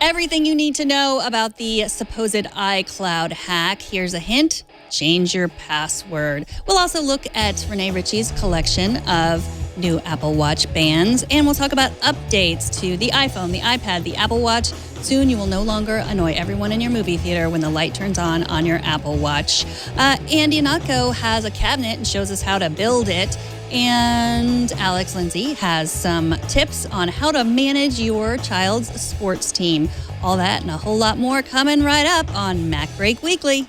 Everything you need to know about the supposed iCloud hack. Here's a hint. Change your password. We'll also look at Ritchie's collection of new Apple Watch bands, and we'll talk about updates to the iPhone, the iPad, the Apple Watch. Soon you will no longer annoy everyone in your movie theater when the light turns on your Apple Watch. Ihnatko has a cabinet and shows us how to build it. And Lindsay has some tips on how to manage your child's sports team. All that and a whole lot more coming right up on MacBreak Weekly.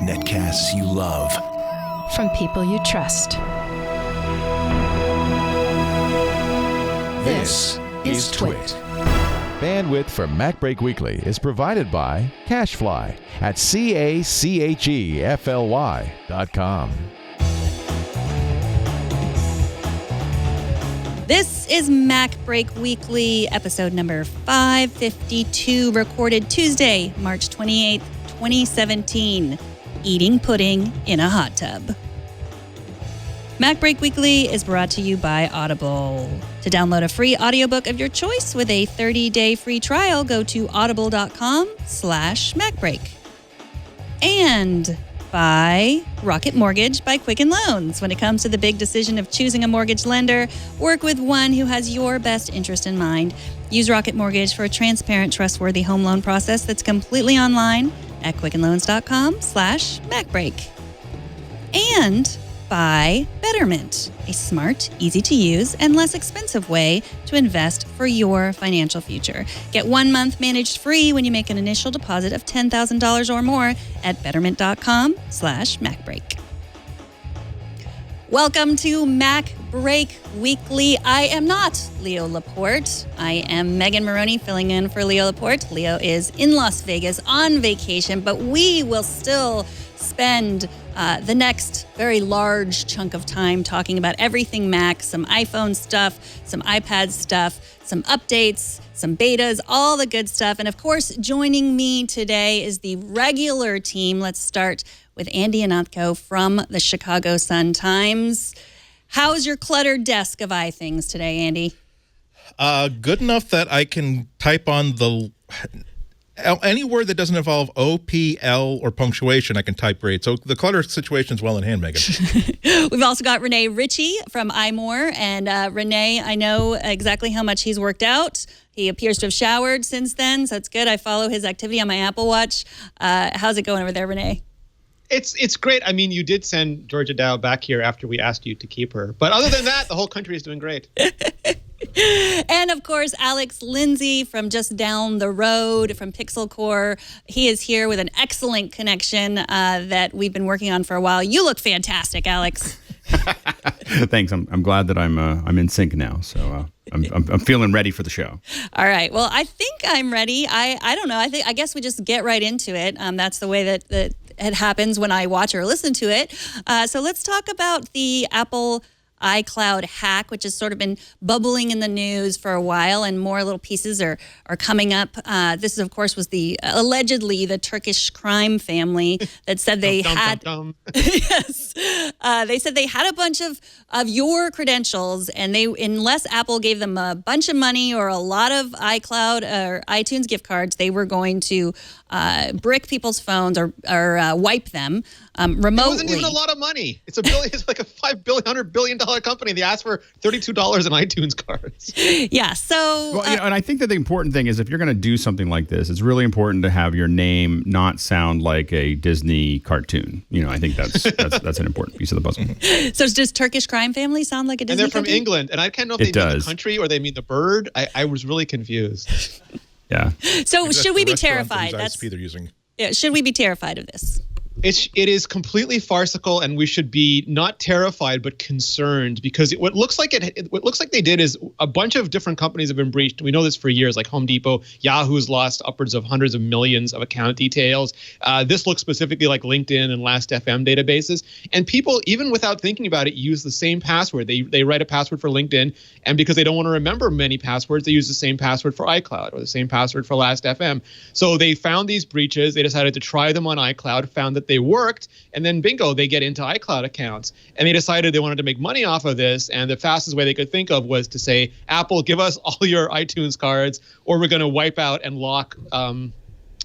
Netcasts you love. From people you trust. This is Twit. Bandwidth for MacBreak Weekly is provided by CacheFly at CACHEFLY.com. This is MacBreak Weekly, episode number 552, recorded Tuesday, March 28th, 2017. Eating pudding in a hot tub. MacBreak Weekly is brought to you by Audible. To download a free audiobook of your choice with a 30-day free trial, go to audible.com/MacBreak. And by Rocket Mortgage by Quicken Loans. When it comes to the big decision of choosing a mortgage lender, work with one who has your best interest in mind. Use Rocket Mortgage for a transparent, trustworthy home loan process that's completely online at quickenloans.com/MacBreak. And by Betterment, a smart, easy-to-use, and less expensive way to invest for your financial future. Get 1 month managed free when you make an initial deposit of $10,000 or more at betterment.com/MacBreak. Welcome to MacBreak Weekly. I am not Leo Laporte. I am Megan Morrone filling in for Leo Laporte. Leo is in Las Vegas on vacation, but we will still spend the next very large chunk of time talking about everything Mac, some iPhone stuff, some iPad stuff, some updates, some betas, all the good stuff. And of course, joining me today is the regular team. Let's start with Andy Ihnatko from the Chicago Sun-Times. How's your cluttered desk of iThings today, Andy? Good enough that I can type on any word that doesn't involve O, P, L, or punctuation, I can type great. So the clutter situation is well in hand, Megan. We've also got Ritchie from iMore. And Rene, I know exactly how much he's worked out. He appears to have showered since then, so it's good. I follow his activity on my Apple Watch. How's it going over there, Rene? It's great. I mean, you did send Georgia Dow back here after we asked you to keep her. But other than that, the whole country is doing great. And of course, Lindsay from just down the road from Pixel Core. He is here with an excellent connection that we've been working on for a while. You look fantastic, Alex. Thanks. I'm glad that I'm in sync now. So I'm feeling ready for the show. All right. Well, I think I'm ready. I don't know. I guess we just get right into it. That's the way that it happens when I watch or listen to it. So let's talk about the Apple iCloud hack, which has sort of been bubbling in the news for a while, and more little pieces are coming up. This, of course, was allegedly the Turkish Crime Family that said they had yes, they said they had a bunch of your credentials, and unless Apple gave them a bunch of money or a lot of iCloud or iTunes gift cards, they were going to brick people's phones or wipe them remotely. It wasn't even a lot of money. It's like a $100 billion company. They asked for $32 in iTunes cards. Yeah. So, and I think that the important thing is if you're going to do something like this, it's really important to have your name not sound like a Disney cartoon. I think that's an important piece of the puzzle. So does Turkish Crime Family sound like a Disney? And they're from cartoon? England, and I can't know if they mean the country or they mean the bird. I was really confused. Yeah. So should we be terrified? That's ISP they're using. Yeah. Should we be terrified of this? It is completely farcical, and we should be not terrified but concerned, because what looks like they did is a bunch of different companies have been breached. We know this for years, like Home Depot. Yahoo's lost upwards of hundreds of millions of account details. This looks specifically like LinkedIn and Last.fm databases. And people, even without thinking about it, use the same password. They write a password for LinkedIn, and because they don't want to remember many passwords, they use the same password for iCloud or the same password for Last.fm. So they found these breaches. They decided to try them on iCloud, found that that they worked, and then bingo, they get into iCloud accounts. And they decided they wanted to make money off of this, and the fastest way they could think of was to say, Apple, give us all your iTunes cards, or we're going to wipe out and lock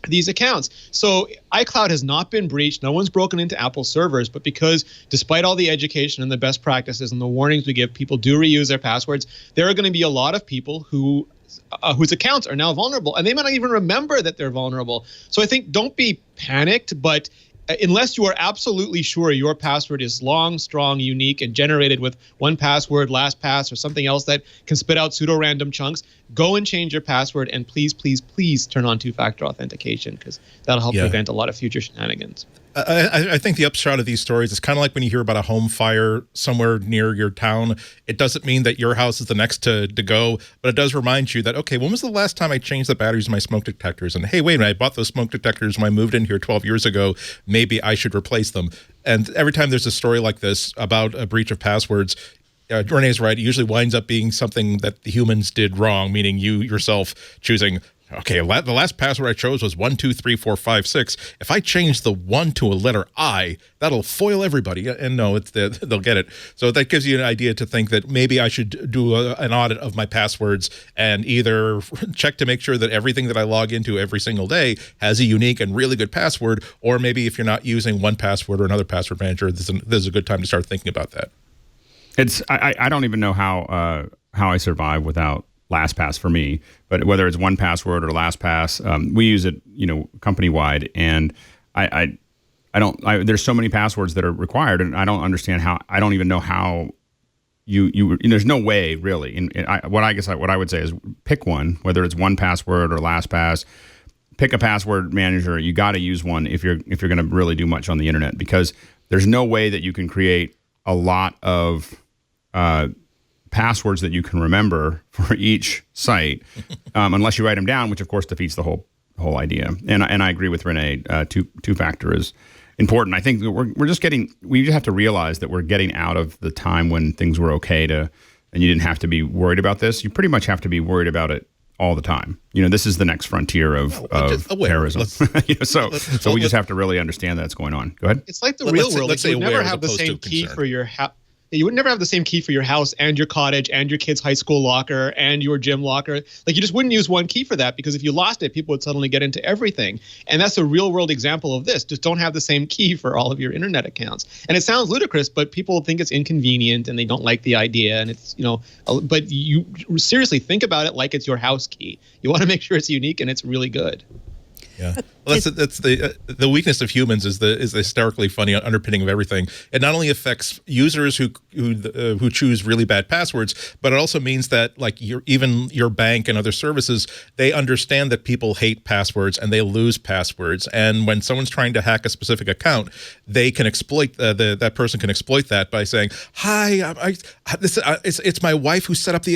these accounts. So iCloud has not been breached. No one's broken into Apple servers, but because despite all the education and the best practices and the warnings we give, people do reuse their passwords, there are going to be a lot of people who whose accounts are now vulnerable, and they might not even remember that they're vulnerable. So I think don't be panicked, but unless you are absolutely sure your password is long, strong, unique, and generated with 1Password, LastPass, or something else that can spit out pseudo-random chunks, go and change your password, and please, please, please turn on two-factor authentication, because that'll help prevent a lot of future shenanigans. I think the upshot of these stories is kind of like when you hear about a home fire somewhere near your town. It doesn't mean that your house is the next to go, but it does remind you that, okay, when was the last time I changed the batteries in my smoke detectors? And hey, wait a minute, I bought those smoke detectors when I moved in here 12 years ago. Maybe I should replace them. And every time there's a story like this about a breach of passwords, Rene's right, it usually winds up being something that the humans did wrong, meaning you yourself choosing, okay, the last password I chose was 123456. If I change the 1 to a letter I, that'll foil everybody. And no, they'll get it. So that gives you an idea to think that maybe I should do an audit of my passwords and either check to make sure that everything that I log into every single day has a unique and really good password, or maybe if you're not using 1Password or another password manager, this is a good time to start thinking about that. I don't even know how I survive without LastPass for me, but whether it's 1Password or LastPass, we use it, company wide, and I don't. There's so many passwords that are required, and I don't understand how. I don't even know how you. There's no way really. What I would say is pick one, whether it's 1Password or LastPass. Pick a password manager. You got to use one if you're going to really do much on the internet, because there's no way that you can create a lot of passwords that you can remember for each site, unless you write them down, which of course defeats the whole idea. And I agree with Rene. Two-factor is important. I think we just have to realize that we're getting out of the time when things were okay and you didn't have to be worried about this. You pretty much have to be worried about it all the time. This is the next frontier of terrorism. So we just have to really understand that's going on. Go ahead. It's like the real world. Let's say you would never have the same key for your house. You would never have the same key for your house and your cottage and your kid's high school locker and your gym locker. Like, you just wouldn't use one key for that, because if you lost it, people would suddenly get into everything. And that's a real world example of this. Just don't have the same key for all of your internet accounts. And it sounds ludicrous, but people think it's inconvenient and they don't like the idea. And it's, but you seriously think about it like it's your house key. You want to make sure it's unique and it's really good. Yeah, well, that's the weakness of humans is the hysterically funny underpinning of everything. It not only affects users who choose really bad passwords, but it also means that even your bank and other services, they understand that people hate passwords and they lose passwords. And when someone's trying to hack a specific account, they can exploit that person can exploit that by saying, "Hi, it's my wife who set up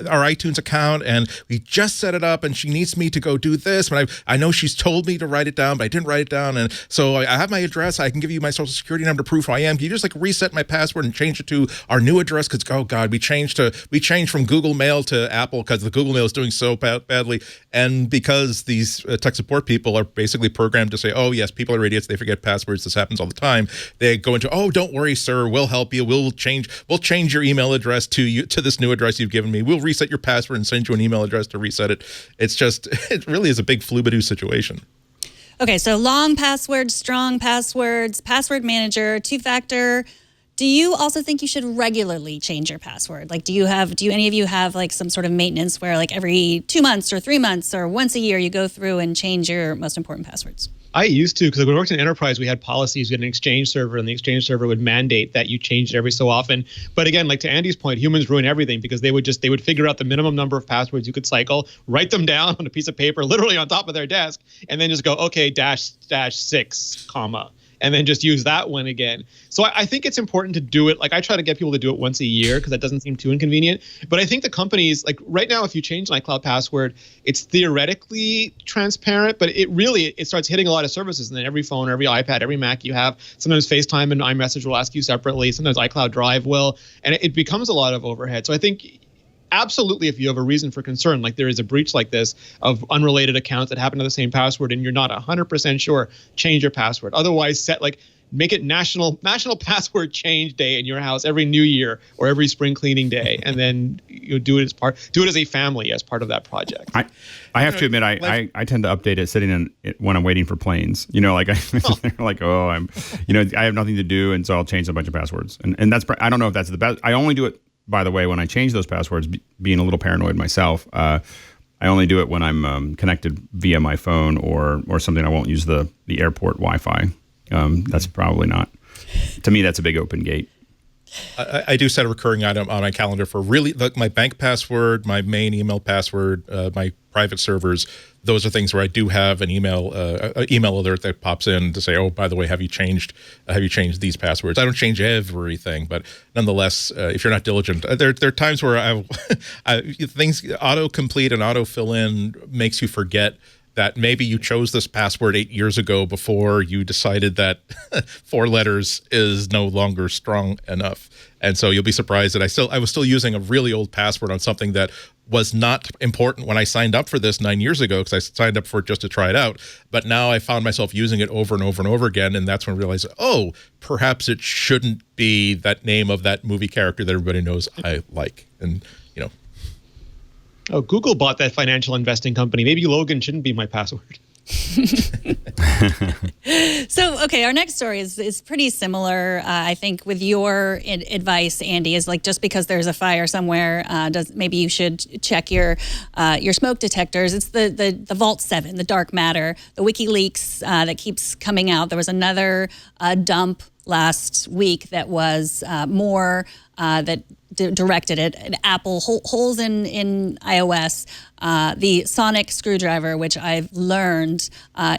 our iTunes account, and we just set it up, and she needs me to go do this, but I know she's told me to write it down, but I didn't write it down, and so I have my address. I can give you my social security number to prove who I am. Can you just reset my password and change it to our new address? Because oh god, we changed from Google Mail to Apple because the Google Mail is doing so badly." And because these tech support people are basically programmed to say, "Oh yes, people are idiots. They forget passwords. This happens all the time." They go into, "Oh, don't worry, sir. We'll help you. We'll change your email address to this new address you've given me. We'll reset your password and send you an email address to reset it." It really is a big flubadoo situation. Okay, so long passwords, strong passwords, password manager, two-factor. Do you also think you should regularly change your password? Do any of you have some sort of maintenance where every 2 months or 3 months or once a year you go through and change your most important passwords? I used to, because when we worked in enterprise, we had policies. We had an Exchange server, and the Exchange server would mandate that you change it every so often. But again, to Andy's point, humans ruin everything, because they would figure out the minimum number of passwords you could cycle, write them down on a piece of paper, literally on top of their desk, and then just go, okay, --6, comma. And then just use that one again. So I think it's important to do it. I try to get people to do it once a year, because that doesn't seem too inconvenient. But I think the companies, right now, if you change an iCloud password, it's theoretically transparent, but it starts hitting a lot of services. And then every phone, every iPad, every Mac you have, sometimes FaceTime and iMessage will ask you separately. Sometimes iCloud Drive will. And it becomes a lot of overhead. So I think absolutely, if you have a reason for concern, like there is a breach like this of unrelated accounts that happen to the same password and you're not 100% sure, change your password. Otherwise, make it national password change day in your house every New Year or every spring cleaning day, and then do it as a family as part of that project. I have to admit, I tend to update it sitting in when I'm waiting for planes. Like I have nothing to do, and so I'll change a bunch of passwords. And that's, I don't know if that's the best. I only do it, by the way, when I change those passwords, being a little paranoid myself. I only do it when I'm connected via my phone or something. I won't use the airport Wi-Fi. That's probably not. To me, that's a big open gate. I do set a recurring item on my calendar for my bank password, my main email password, my private servers. Those are things where I do have an email alert that pops in to say, oh, by the way, have you changed these passwords? I don't change everything, but nonetheless, if you're not diligent, there are times where things autocomplete and auto fill in makes you forget that maybe you chose this password 8 years ago before you decided that 4 letters is no longer strong enough. And so you'll be surprised that I was still using a really old password on something that was not important when I signed up for this 9 years ago, because I signed up for it just to try it out. But now I found myself using it over and over and over again. And that's when I realized, oh, perhaps it shouldn't be that name of that movie character that everybody knows I like. And, Oh, Google bought that financial investing company. Maybe Logan shouldn't be my password. So, okay, our next story is pretty similar. I think with your advice, Andy, is like just because there's a fire somewhere, maybe you should check your smoke detectors. It's the Vault 7, the dark matter, the WikiLeaks that keeps coming out. There was another dump last week that was more that directed at Apple holes in iOS. The sonic screwdriver, which I've learned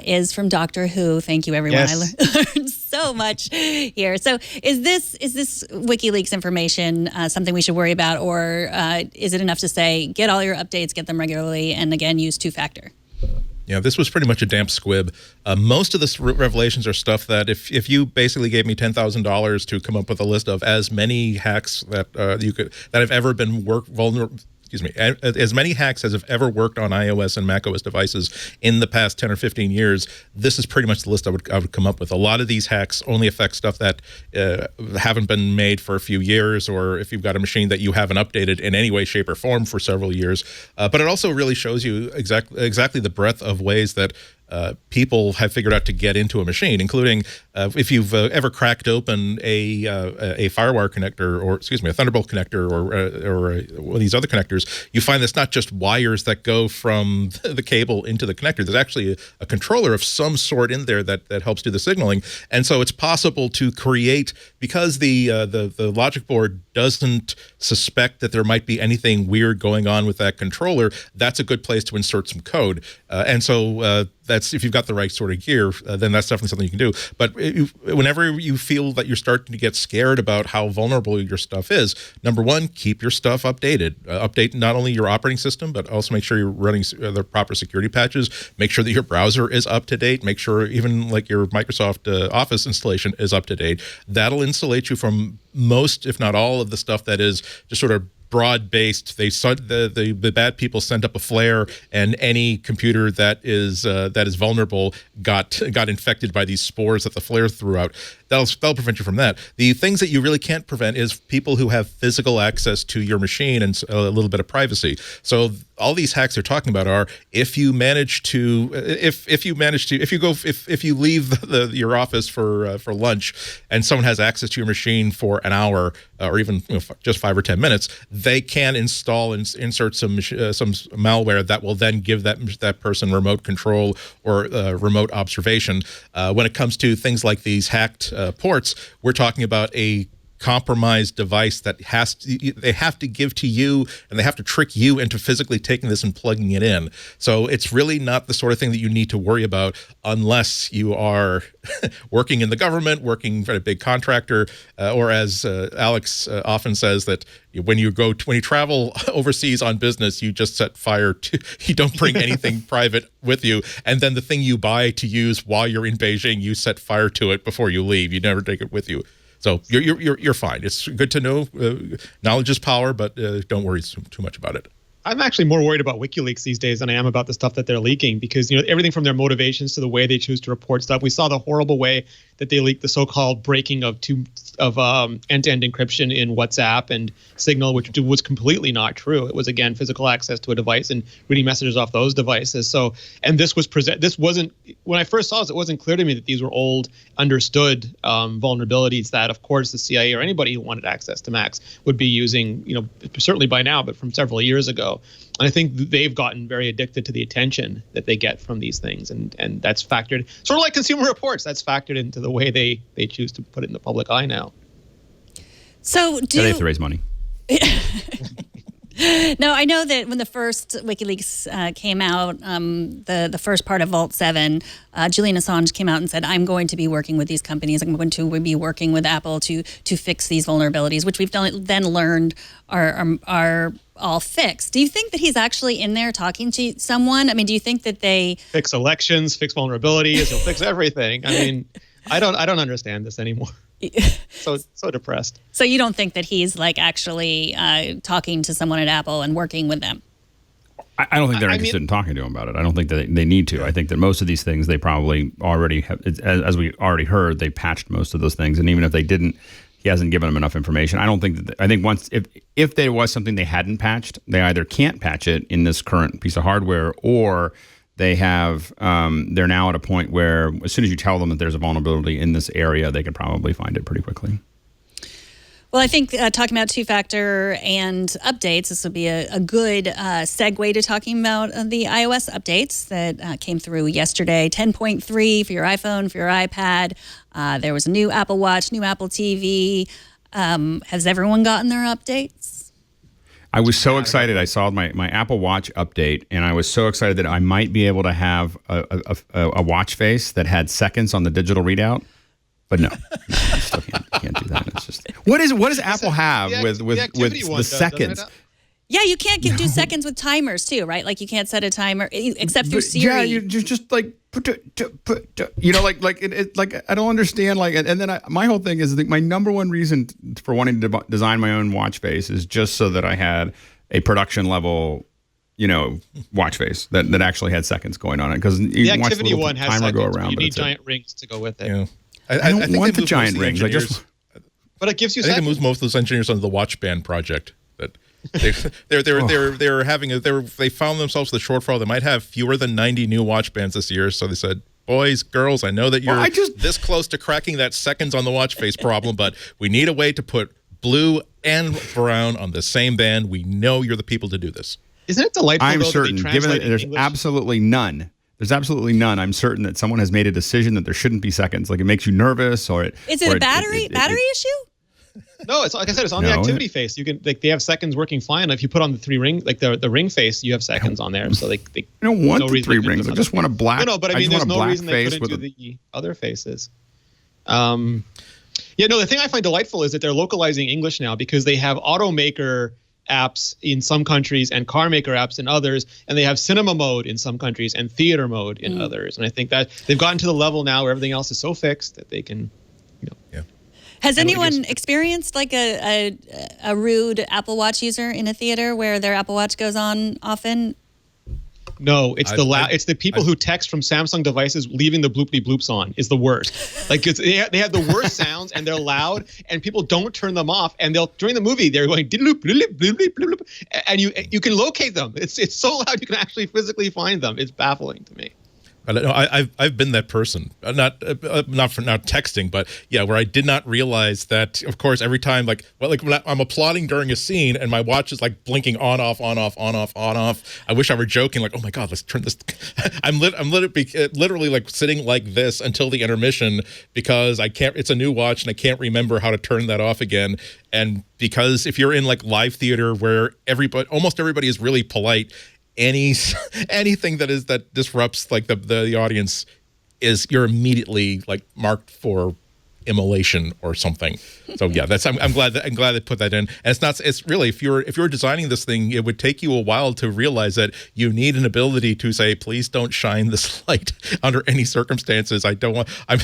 is from Doctor Who. Thank you, everyone. Yes. I learned so much here. So is this WikiLeaks information something we should worry about, or is it enough to say get all your updates, get them regularly, and again use two-factor? Yeah, this was pretty much a damp squib. Most of the revelations are stuff that if you basically gave me $10,000 to come up with a list of as many hacks that have ever been vulnerable. As many hacks as have ever worked on iOS and macOS devices in the past 10 or 15 years, this is pretty much the list I would come up with. A lot of these hacks only affect stuff that haven't been made for a few years, or if you've got a machine that you haven't updated in any way, shape, or form for several years. But it also really shows you exactly the breadth of ways that people have figured out to get into a machine, including if you've ever cracked open a FireWire connector, or a Thunderbolt connector, or one of these other connectors, you find that's not just wires that go from the cable into the connector. There's actually a controller of some sort in there that helps do the signaling. And so it's possible to create, because the logic board doesn't suspect that there might be anything weird going on with that controller, that's a good place to insert some code. And so that's, if you've got the right sort of gear, then that's definitely something you can do. But whenever you feel that you're starting to get scared about how vulnerable your stuff is, number one, keep your stuff updated. Update not only your operating system, but also make sure you're running the proper security patches. Make sure that your browser is up to date. Make sure even like your Microsoft Office installation is up to date. That'll insulate you from most, if not all, of the stuff that is just sort of broad-based. The bad people sent up a flare, and any computer that is vulnerable got infected by these spores that the flare threw out. That'll prevent you from that. The things that you really can't prevent is people who have physical access to your machine and a little bit of privacy. So all these hacks they're talking about are if you leave your office for lunch and someone has access to your machine for an hour or even just 5 or 10 minutes, they can install and insert some malware that will then give that person remote control or remote observation. When it comes to things like these hacked ports, we're talking about a compromised device that they have to give to you, and they have to trick you into physically taking this and plugging it in. So it's really not the sort of thing that you need to worry about unless you are working in the government, working for a big contractor, or as Alex often says, that when you travel overseas on business, you just set fire to, you don't bring anything private with you, and then the thing you buy to use while you're in Beijing, you set fire to it before you leave. You never take it with you. So you're fine. It's good to know. Knowledge is power, but don't worry too much about it. I'm actually more worried about WikiLeaks these days than I am about the stuff that they're leaking, because everything from their motivations to the way they choose to report stuff. We saw the horrible way that they leaked the so-called breaking of end-to-end encryption in WhatsApp and Signal, which was completely not true. It was, again, physical access to a device and reading messages off those devices. So, and this wasn't, when I first saw this, it wasn't clear to me that these were old, understood vulnerabilities that, of course, the CIA or anybody who wanted access to Macs would be using, certainly by now, but from several years ago. And I think they've gotten very addicted to the attention that they get from these things. And that's factored, sort of like Consumer Reports, that's factored into the way they choose to put it in the public eye now. So they have to raise money. No, I know that when the first WikiLeaks came out, the first part of Vault 7, Julian Assange came out and said, I'm going to be working with these companies. I'm going to be working with Apple to fix these vulnerabilities, which we've then learned are all fixed. Do you think that he's actually in there talking to someone? I mean, do you think that they fix elections, fix vulnerabilities, he'll fix everything? I mean, I don't understand this anymore. So depressed. So you don't think that he's like actually talking to someone at Apple and working with them? I don't think they're interested in talking to him about it. I don't think that they need to. I think that most of these things they probably already have, as we already heard, they patched most of those things. And even if they didn't, he hasn't given them enough information. I don't think that. I think once if there was something they hadn't patched, they either can't patch it in this current piece of hardware, or they have they're now at a point where as soon as you tell them that there's a vulnerability in this area, they could probably find it pretty quickly. Well, I think talking about two-factor and updates, this will be a good segue to talking about the iOS updates that came through yesterday. 10.3 for your iPhone, for your iPad. There was a new Apple Watch, new Apple TV. Has everyone gotten their updates? I was so excited. I saw my Apple Watch update, and I was so excited that I might be able to have a watch face that had seconds on the digital readout. But no, you still can't do that. It's just what does Apple have with the seconds? Yeah, you can't do seconds with timers too, right? Like you can't set a timer except through Siri. Yeah, you're just like like I don't understand. Like, and then my whole thing is my number one reason for wanting to design my own watch face is just so that I had a production level, watch face that actually had seconds going on it, because the activity one has timer seconds, go around. You need giant rings to go with it. Yeah. I don't think want the giant rings. But it gives you. I think it moves most of those engineers on the Watch Band project. That they're having they found themselves with a shortfall. They might have fewer than 90 new watch bands this year. So they said, boys, girls, I know that you're this close to cracking that seconds on the watch face problem, but we need a way to put blue and brown on the same band. We know you're the people to do this. Isn't it delightful? I'm certain, given that there's English? absolutely none. There's absolutely none. I'm certain that someone has made a decision that there shouldn't be seconds. Like it makes you nervous, or is it a battery issue? No, it's like I said, it's on the activity face. You can they have seconds working fine. If you put on the 3 ring, like the ring face, you have seconds on there. So they I don't want the 3 rings. I just want a black. No, but I mean, there's no reason they couldn't do the other faces. The thing I find delightful is that they're localizing English now, because they have automaker apps in some countries and car maker apps in others, and they have cinema mode in some countries and theater mode in others. And I think that they've gotten to the level now where everything else is so fixed that they can, Yeah. Has anyone experienced like a rude Apple Watch user in a theater where their Apple Watch goes on often? No, it's it's the people who text from Samsung devices leaving the bloopity bloops on is the worst. Like they have the worst sounds, and they're loud, and people don't turn them off. And during the movie they're going bloop, bloop, bloop, bloop, bloop, and you can locate them. It's so loud you can actually physically find them. It's baffling to me. I've been that person, not texting, but yeah, where I did not realize that. Of course, every time, like when I'm applauding during a scene and my watch is like blinking on off, on off, on off, on off. I wish I were joking, like, oh my god, let's turn this. I'm literally like sitting like this until the intermission, because I can't. It's a new watch and I can't remember how to turn that off again. And because if you're in like live theater where almost everybody is really polite. Anything that disrupts like the audience you're immediately like marked for immolation or something. So yeah, I'm glad they put that in. And it's really, if you're designing this thing, it would take you a while to realize that you need an ability to say, please don't shine this light under any circumstances. I don't want. I'm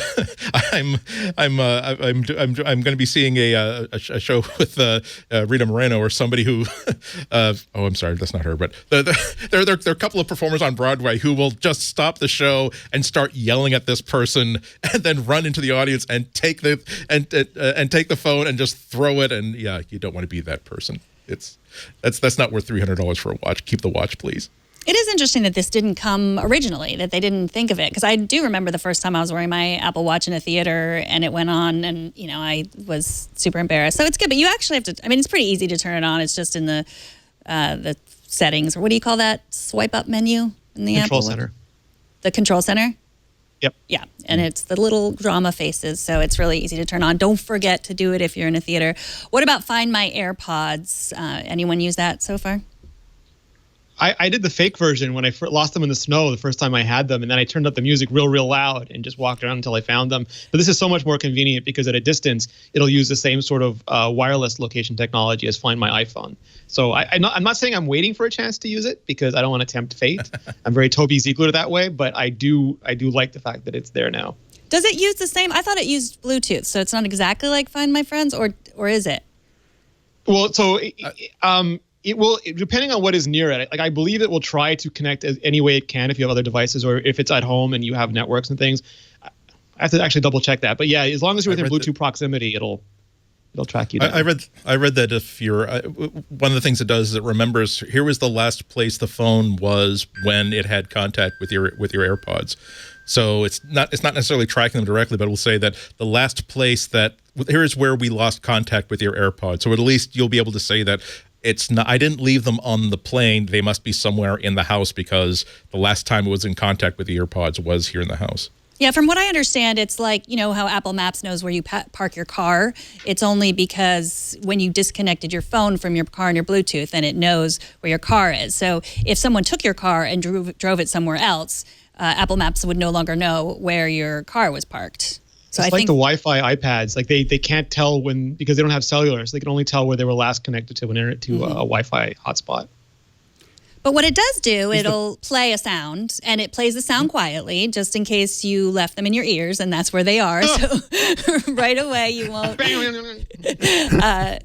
going to be seeing a show with Rita Moreno or somebody who. I'm sorry, that's not her. But there are a couple of performers on Broadway who will just stop the show and start yelling at this person, and then run into the audience and take the phone and just throw it. And yeah, you don't want to be that person. That's not worth $300 for a watch. Keep the watch, please. It is interesting that this didn't come originally, that they didn't think of it. Because I do remember the first time I was wearing my Apple Watch in a theater and it went on, and I was super embarrassed. So it's good, but you actually have to. I mean, it's pretty easy to turn it on. It's just in the settings, or what do you call that? Swipe up menu in the Control Apple center. The control center. Yep. Yeah, and it's the little drama faces, so it's really easy to turn on. Don't forget to do it if you're in a theater. What about Find My AirPods? Anyone use that so far? I did the fake version when I lost them in the snow the first time I had them, and then I turned up the music real loud and just walked around until I found them. But this is so much more convenient because at a distance, it'll use the same sort of wireless location technology as Find My iPhone. So I'm not saying I'm waiting for a chance to use it because I don't want to tempt fate. I'm very Toby Ziegler that way, but I do like the fact that it's there now. Does it use the same? I thought it used Bluetooth, so it's not exactly like Find My Friends, or is it? Well, so it will, depending on what is near it. Like, I believe it will try to connect any way it can if you have other devices, or if it's at home and you have networks and things. I have to actually double check that. But yeah, as long as you're within Bluetooth proximity, it'll track you down. I read that if you're one of the things it does is it remembers here was the last place the phone was when it had contact with your AirPods. So it's not necessarily tracking them directly, but it will say that the last place that here is where we lost contact with your AirPods. So at least you'll be able to say that it's not. I didn't leave them on the plane. They must be somewhere in the house because the last time it was in contact with the AirPods was here in the house. Yeah, from what I understand, it's like, how Apple Maps knows where you park your car. It's only because when you disconnected your phone from your car and your Bluetooth, then it knows where your car is. So if someone took your car and drove it somewhere else, Apple Maps would no longer know where your car was parked. So it's like the Wi-Fi iPads. Like they can't tell because they don't have cellular, so they can only tell where they were last connected to a Wi-Fi hotspot. But what it does do, it'll play a sound, and it plays the sound quietly, just in case you left them in your ears, and that's where they are. So right away, you won't. I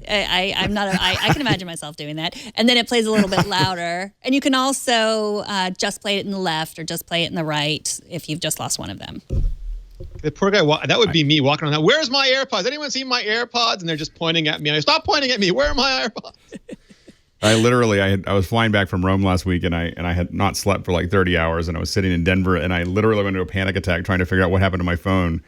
can imagine myself doing that. And then it plays a little bit louder, and you can also just play it in the left or just play it in the right if you've just lost one of them. The poor guy, that would be me walking around. Where's my AirPods? Anyone seen my AirPods? And they're just pointing at me. And stop pointing at me. Where are my AirPods? I was flying back from Rome last week, and I had not slept for like 30 hours, and I was sitting in Denver, and I literally went into a panic attack trying to figure out what happened to my phone,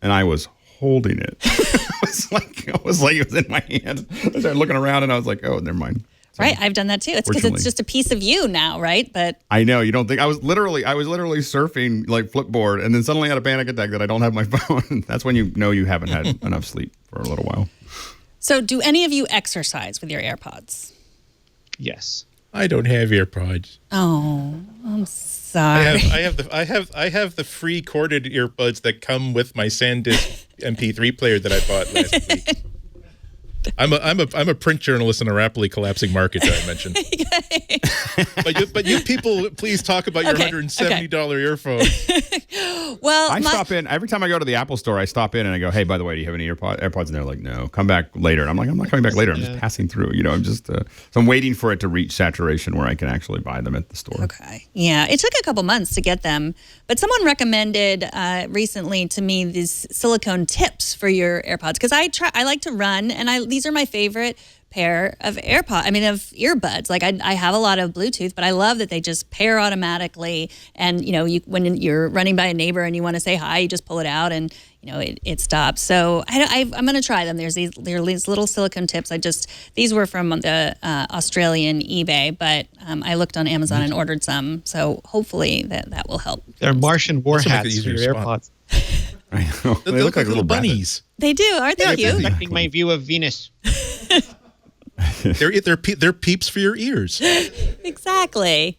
and I was holding it. It was like it was in my hand. I started looking around, and I was like, oh, never mind. So, right, I've done that too. It's because it's just a piece of you now, right? But I know you don't think I was literally surfing like Flipboard, and then suddenly I had a panic attack that I don't have my phone. That's when you know you haven't had enough sleep for a little while. So, do any of you exercise with your AirPods? Yes. I don't have AirPods. Oh, I'm sorry. I have the free corded earbuds that come with my SanDisk MP3 player that I bought last week. I'm a print journalist in a rapidly collapsing market that I mentioned. but you people, please talk about your $170 earphones. Well, I stop in every time I go to the Apple store. I stop in and I go, "Hey, by the way, do you have any AirPods?" And they're like, "No, come back later." And I'm like, "I'm not coming back later. I'm just passing through." I'm just so I'm waiting for it to reach saturation where I can actually buy them at the store. Okay, yeah, it took a couple months to get them, but someone recommended recently to me these silicone tips for your AirPods because I like to run and these are my favorite pair of of earbuds. Like I have a lot of Bluetooth, but I love that they just pair automatically. And when you're running by a neighbor and you want to say hi, you just pull it out and it stops. So I'm going to try them. There are these little silicone tips. These were from the Australian eBay, but I looked on Amazon and ordered some. So hopefully that will help. They're Martian war hats for your AirPods. I know. They look like little bunnies. They do, aren't they cute? Reflecting my view of Venus. They're peeps for your ears. Exactly.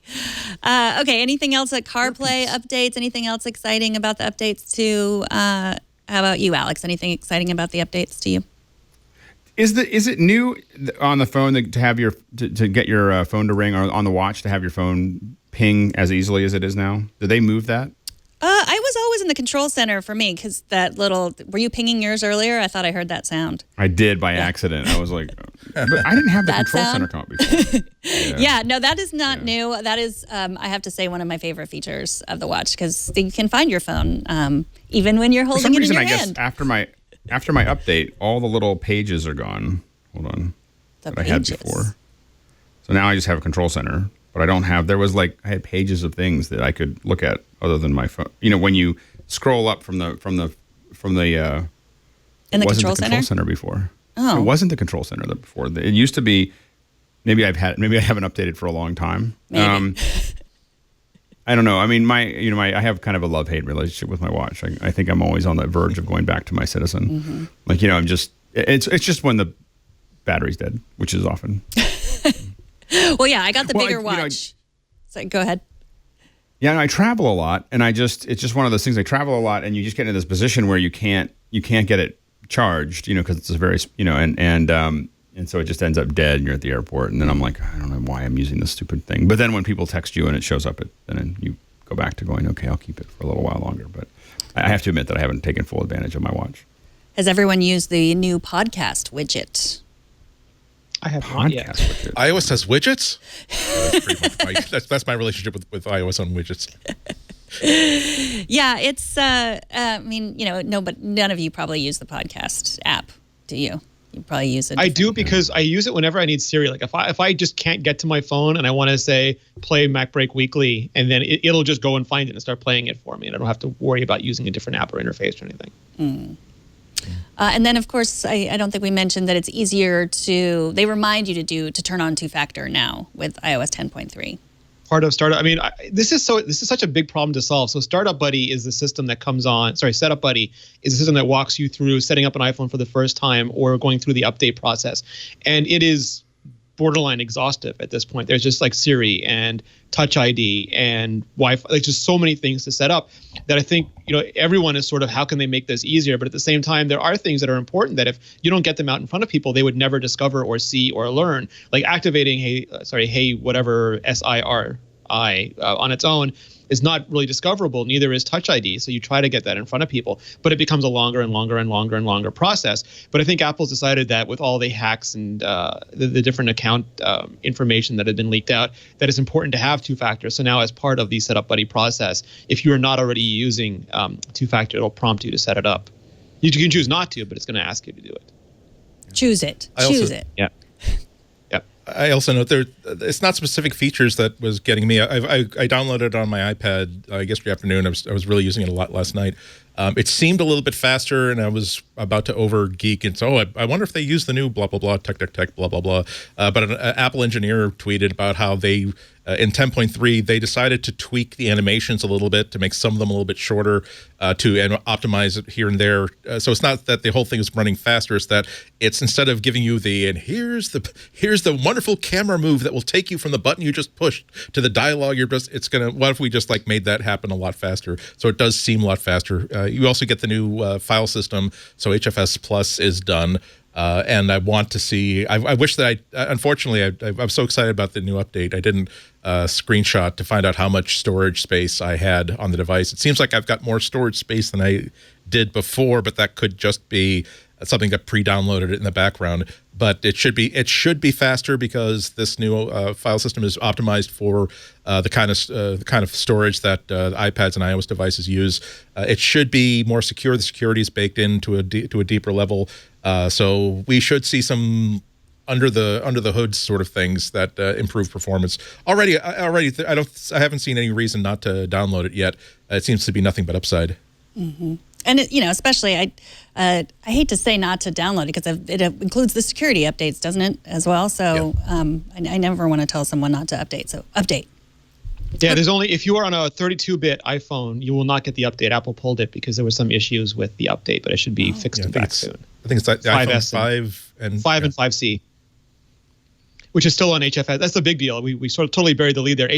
Okay. Anything else at CarPlay updates? Anything else exciting about the updates to How about you, Alex? Anything exciting about the updates to you? Is it new on the phone to have to get your phone to ring, or on the watch to have your phone ping as easily as it is now? Did they move that? I was always in the control center for me because that little. Were you pinging yours earlier? I thought I heard that sound. I did by accident. I was like, but I didn't have the That control sound? center come up before. Yeah, no, that is not new. That is, I have to say, one of my favorite features of the watch because you can find your phone even when you're For holding some it reason, in I your guess hand. after my update, all the little pages are gone. Hold on, The that I had pages. before. So now I just have a control center, but I don't have. There was I had pages of things that I could look at other than my phone. You know, when you scroll up from the in the it wasn't control the center. control center before. Oh. It wasn't the control center before. It used to be. Maybe I haven't updated for a long time. Maybe. I don't know. I mean, I have kind of a love-hate relationship with my watch. I think I'm always on the verge of going back to my Citizen. Mm-hmm. It's just when the battery's dead, which is often. Well, yeah, I got the Well, bigger watch. So go ahead. Yeah, and I travel a lot, and it's just one of those things. I travel a lot, and you just get into this position where you can't get it charged, because it's a very, and so it just ends up dead, and you're at the airport, and then I'm like, I don't know why I'm using this stupid thing. But then when people text you and it shows up, then you go back to going, okay, I'll keep it for a little while longer. But I have to admit that I haven't taken full advantage of my watch. Has everyone used the new podcast widget? I have not yet. Podcast widget. iOS has widgets. That's pretty much that's my relationship with iOS on widgets. Yeah, it's. None of you probably use the podcast app, do you? You probably use it. I do because I use it whenever I need Siri. Like if I just can't get to my phone and I want to say play MacBreak Weekly, and then it'll just go and find it and start playing it for me, and I don't have to worry about using a different app or interface or anything. And then, of course, I don't think we mentioned that it's easier to. They remind you to turn on two-factor now with iOS 10.3. Part of Startup. I mean, this is such a big problem to solve. So Startup Buddy is the system that comes on. Sorry, Setup Buddy is the system that walks you through setting up an iPhone for the first time or going through the update process, and it is borderline exhaustive at this point. There's just like Siri and Touch ID and Wi-Fi. Like just so many things to set up that I think everyone is sort of how can they make this easier? But at the same time, there are things that are important that if you don't get them out in front of people, they would never discover or see or learn. Like activating Hey whatever SIRI on its own is not really discoverable. Neither is Touch ID. So you try to get that in front of people, but it becomes a longer and longer and longer and longer process. But I think Apple's decided that with all the hacks and the different account information that had been leaked out, that it's important to have two-factor. So now as part of the Setup Buddy process, if you are not already using two-factor, it'll prompt you to set it up. You can choose not to, but it's going to ask you to do it. Choose it. Choose it. Yeah. I also note it's not specific features that was getting me. I downloaded it on my iPad yesterday afternoon. I was really using it a lot last night. It seemed a little bit faster, and I was about to over geek. And so I wonder if they use the new blah blah blah tech blah blah blah. But an Apple engineer tweeted about how they in 10.3 they decided to tweak the animations a little bit to make some of them a little bit shorter and optimize it here and there. So it's not that the whole thing is running faster. It's that it's instead of giving you here's the wonderful camera move that will take you from the button you just pushed to the dialogue what if we just made that happen a lot faster? So it does seem a lot faster. You also get the new file system, so HFS Plus is done. And I want to see. I wish that unfortunately, I'm so excited about the new update. I didn't screenshot to find out how much storage space I had on the device. It seems like I've got more storage space than I did before, but that could just be something that pre-downloaded it in the background. But it should be faster because this new file system is optimized for the kind of storage that iPads and iOS devices use. It should be more secure. The security is baked into a deeper level. So we should see some under the hood sort of things that improve performance. I haven't seen any reason not to download it yet. It seems to be nothing but upside. Mm-hmm. And especially I hate to say not to download it because it includes the security updates, doesn't it, as well? So yeah. I never want to tell someone not to update. So update. Yeah, there's only if you are on a 32-bit iPhone, you will not get the update. Apple pulled it because there were some issues with the update, but it should be fixed and back soon. I think it's the 5S iPhone 5 and 5C, which is still on HFS. That's the big deal. We sort of totally buried the lead there.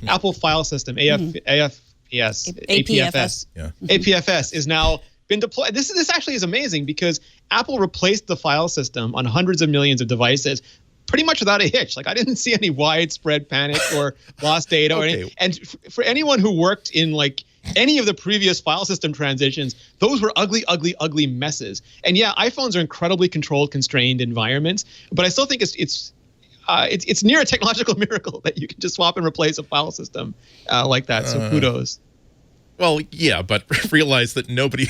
Apple File System, APFS. APFS. Yeah. APFS is now been deployed. This actually is amazing because Apple replaced the file system on hundreds of millions of devices pretty much without a hitch. Like, I didn't see any widespread panic or lost data or anything. And for anyone who worked in like any of the previous file system transitions, those were ugly, ugly, ugly messes. And yeah, iPhones are incredibly controlled, constrained environments, but I still think it's near a technological miracle that you can just swap and replace a file system like that. So kudos. Well, yeah, but realize that nobody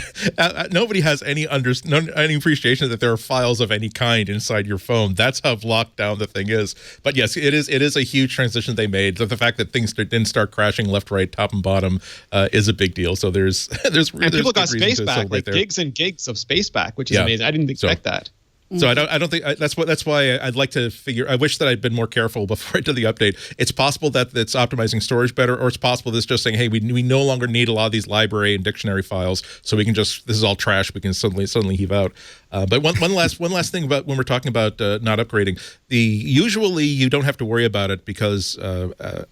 has any appreciation that there are files of any kind inside your phone. That's how locked down the thing is. But yes, it is a huge transition they made. The fact that things didn't start crashing left, right, top, and bottom is a big deal. So there's people got space back, like gigs and gigs of space back, which is amazing. I didn't expect that. So I don't think that's why I'd like to figure. I wish that I'd been more careful before I did the update. It's possible that it's optimizing storage better, or it's possible that it's just saying, hey, we no longer need a lot of these library and dictionary files, so we can just, this is all trash, we can suddenly heave out. But one last thing about when we're talking about not upgrading, usually you don't have to worry about it because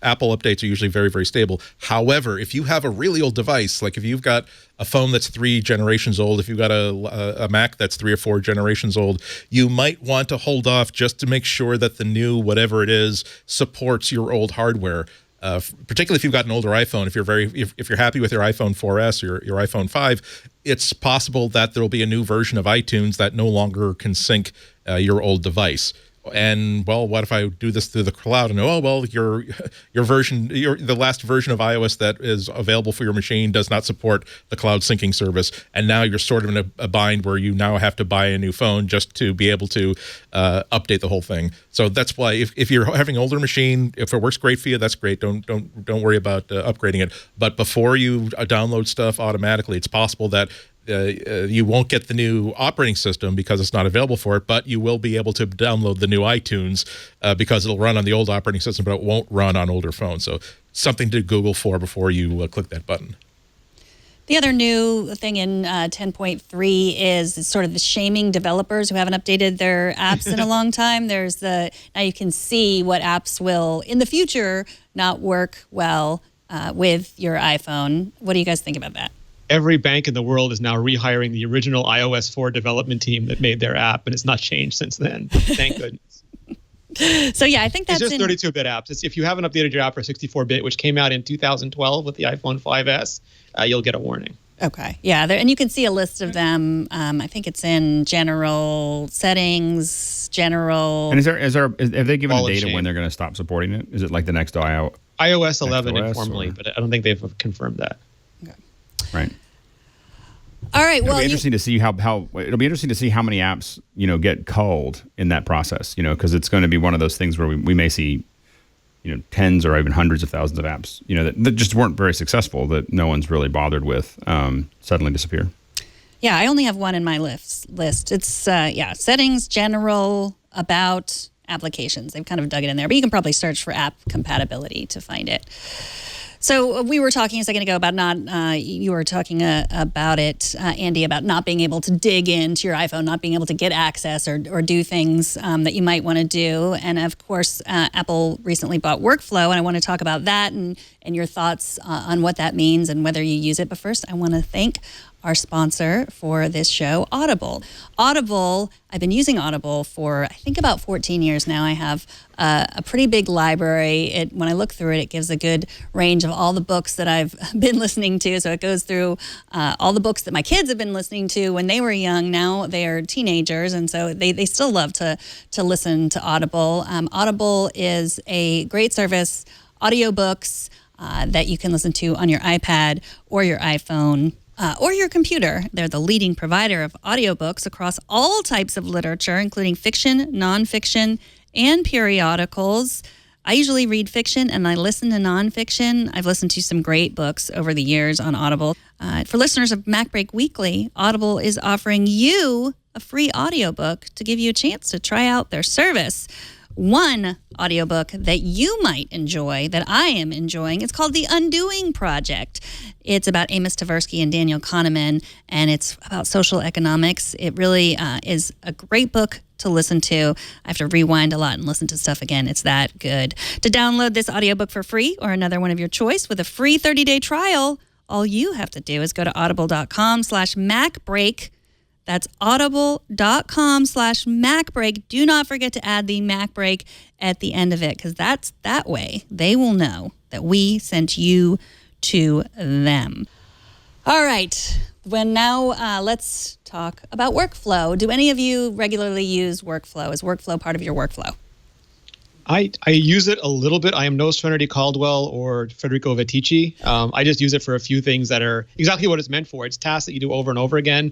Apple updates are usually very, very stable. However, if you have a really old device, like if you've got a phone that's 3 generations old, if you've got a Mac that's 3 or 4 generations old, you might want to hold off just to make sure that the new whatever it is supports your old hardware. Particularly if you've got an older iPhone, if you're happy with your iPhone 4S or your iPhone 5, it's possible that there will be a new version of iTunes that no longer can sync your old device. And well, what if I do this through the cloud? And the last version of iOS that is available for your machine does not support the cloud syncing service, and now you're sort of in a bind where you now have to buy a new phone just to be able to update the whole thing. So that's why if you're having an older machine, if it works great for you, that's great. Don't worry about upgrading it. But before you download stuff automatically, it's possible that you won't get the new operating system because it's not available for it, but you will be able to download the new iTunes because it'll run on the old operating system, but it won't run on older phones. So something to Google for before you click that button. The other new thing in 10.3 is sort of the shaming developers who haven't updated their apps in a long time. Now you can see what apps will, in the future, not work well with your iPhone. What do you guys think about that? Every bank in the world is now rehiring the original iOS 4 development team that made their app, and it's not changed since then. Thank goodness. So yeah, I think that's just 32-bit apps. If you haven't updated your app for 64-bit, which came out in 2012 with the iPhone 5S, you'll get a warning. Okay, yeah, and you can see a list of them. I think it's in general settings, general. And have they given a date of when they're going to stop supporting it? Is it like the next iOS 11 informally, but I don't think they've confirmed that. Right. All right. Well, it'll be interesting to see how many apps get culled in that process. Because it's going to be one of those things where we may see tens or even hundreds of thousands of apps that just weren't very successful, that no one's really bothered with, suddenly disappear. Yeah, I only have one in my list. It's settings, general, about, applications. They've kind of dug it in there, but you can probably search for app compatibility to find it. So we were talking a second ago about you were talking about it, Andy, about not being able to dig into your iPhone, not being able to get access or do things that you might want to do. And of course, Apple recently bought Workflow, and I want to talk about that and your thoughts on what that means and whether you use it. But first, I want to thank our sponsor for this show, Audible. I've been using Audible for, I think, about 14 years now. I have a pretty big library. When I look through it, it gives a good range of all the books that I've been listening to. So it goes through all the books that my kids have been listening to when they were young. Now they are teenagers, and so they still love to listen to Audible. Audible is a great service, audiobooks that you can listen to on your iPad or your iPhone. Or your computer. They're the leading provider of audiobooks across all types of literature, including fiction, nonfiction, and periodicals. I usually read fiction and I listen to nonfiction. I've listened to some great books over the years on Audible. For listeners of MacBreak Weekly, Audible is offering you a free audiobook to give you a chance to try out their service. One audiobook that you might enjoy, that I am enjoying, it's called The Undoing Project. It's about Amos Tversky and Daniel Kahneman, and it's about social economics. It really is a great book to listen to. I have to rewind a lot and listen to stuff again. It's that good. To download this audiobook for free or another one of your choice with a free 30-day trial, all you have to do is go to audible.com/MacBreak. That's audible.com/MacBreak. Do not forget to add the MacBreak at the end of it, because that way they will know that we sent you to them. All right. Now let's talk about workflow. Do any of you regularly use workflow? Is workflow part of your workflow? I use it a little bit. I am no Serenity Caldwell or Federico Vettici. I just use it for a few things that are exactly what it's meant for. It's tasks that you do over and over again.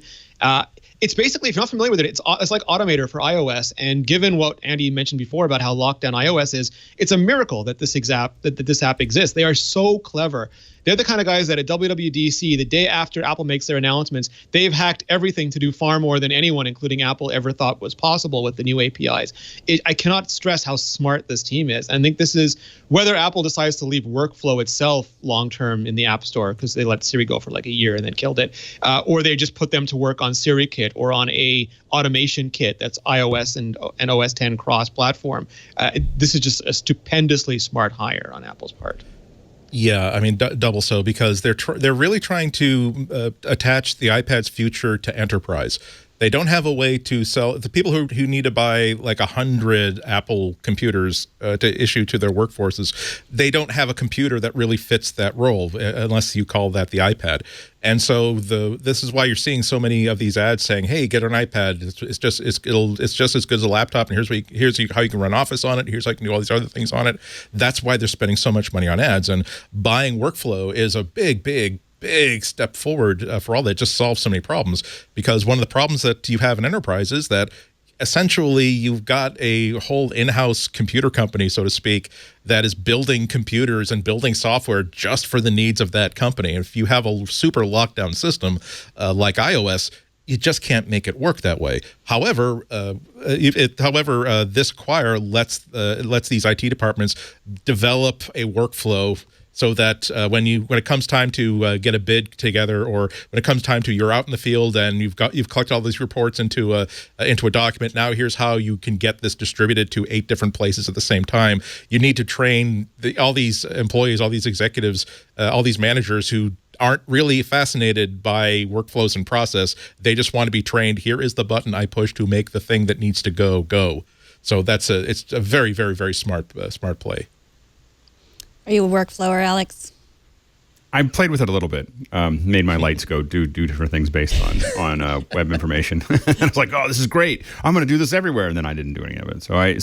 It's basically, if you're not familiar with it, it's like Automator for iOS. And given what Andy mentioned before about how locked down iOS is, it's a miracle that this app exists. They are so clever. They're the kind of guys that at WWDC, the day after Apple makes their announcements, they've hacked everything to do far more than anyone, including Apple, ever thought was possible with the new APIs. I cannot stress how smart this team is. I think this is whether Apple decides to leave workflow itself long-term in the App Store, because they let Siri go for like a year and then killed it, or they just put them to work on Siri Kit or on a automation kit that's iOS and OS X cross-platform. This is just a stupendously smart hire on Apple's part. Yeah, I mean, double so, because they're really trying to attach the iPad's future to enterprise. They don't have a way to sell the people who need to buy like 100 Apple computers to issue to their workforces. They don't have a computer that really fits that role, unless you call that the iPad. And so this is why you're seeing so many of these ads saying, "Hey, get an iPad. It's just as good as a laptop. And here's how you can run Office on it. Here's how you can do all these other things on it." That's why they're spending so much money on ads. And buying workflow is a big step forward for all that. Just solves so many problems, because one of the problems that you have in enterprise is that essentially you've got a whole in-house computer company, so to speak, that is building computers and building software just for the needs of that company. And if you have a super lockdown system like iOS, you just can't make it work that way. However, this acquire lets these IT departments develop a workflow so that when it comes time to get a bid together, or when it comes time to you're out in the field and you've collected all these reports into a document. Now here's how you can get this distributed to 8 different places at the same time. You need to train all these employees, all these executives, all these managers who aren't really fascinated by workflows and process. They just want to be trained. Here is the button I push to make the thing that needs to go. So it's a very, very, very smart play. Are you a workflower, Alex? I played with it a little bit. Made my lights go do different things based on web information. And I was like, "Oh, this is great! I'm going to do this everywhere." And then I didn't do any of it. So I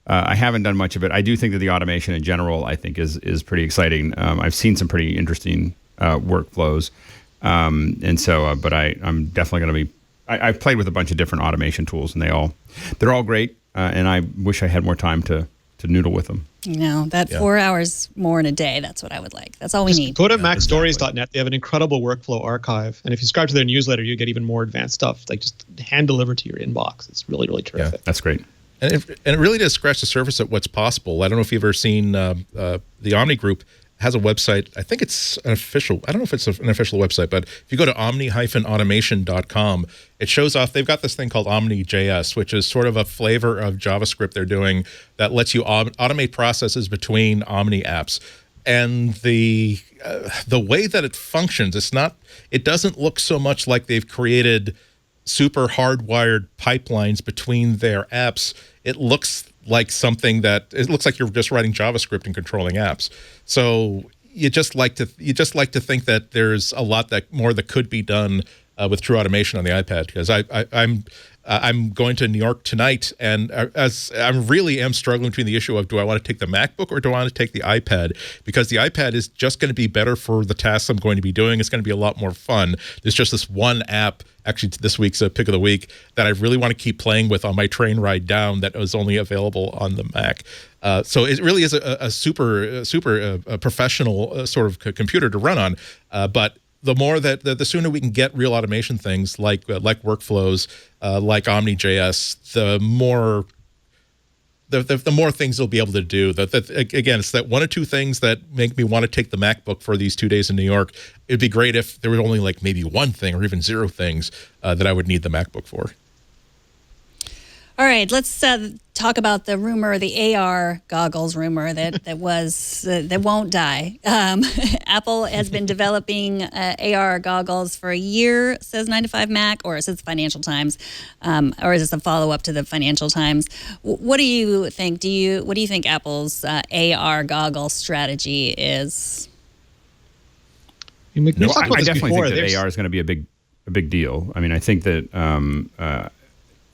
haven't done much of it. I do think that the automation in general, I think, is pretty exciting. I've seen some pretty interesting workflows, but I'm definitely going to be. I've played with a bunch of different automation tools, and they're all great. And I wish I had more time to noodle with them. 4 hours more in a day, that's what I would like. That's all we need. Go to macstories.net. They have an incredible workflow archive. And if you subscribe to their newsletter, you get even more advanced stuff, like just hand delivered to your inbox. It's really, really terrific. Yeah, that's great. And it really does scratch the surface at what's possible. I don't know if you've ever seen the Omni Group has a website. I think it's an official. I don't know if it's an official website, but if you go to omni-automation.com, it shows off. They've got this thing called Omni.js, which is sort of a flavor of JavaScript they're doing that lets you automate processes between Omni apps. And the way that it functions, it doesn't look so much like they've created super hardwired pipelines between their apps. It looks like it looks like you're just writing JavaScript and controlling apps. So you just like to think that there's a lot more that could be done with true automation on the iPad, because I'm going to New York tonight, and as I really am struggling between the issue of, do I want to take the MacBook or do I want to take the iPad? Because the iPad is just going to be better for the tasks I'm going to be doing. It's going to be a lot more fun. There's just this one app, actually this week's pick of the week, that I really want to keep playing with on my train ride down that was only available on the Mac. So it really is a super professional sort of computer to run on. But the sooner we can get real automation things like workflows, like Omni.js, the more things they'll be able to do. Again, it's that one or two things that make me want to take the MacBook for these 2 days in New York. It'd be great if there were only like maybe one thing or even 0 things that I would need the MacBook for. All right, let's talk about the rumor, the AR goggles rumor that won't die. Apple has been developing AR goggles for a year, says 9to5Mac, or says Financial Times, or is this a follow-up to the Financial Times? What do you think? What do you think Apple's AR goggle strategy is? I definitely think that AR is going to be a big deal. I mean, I think that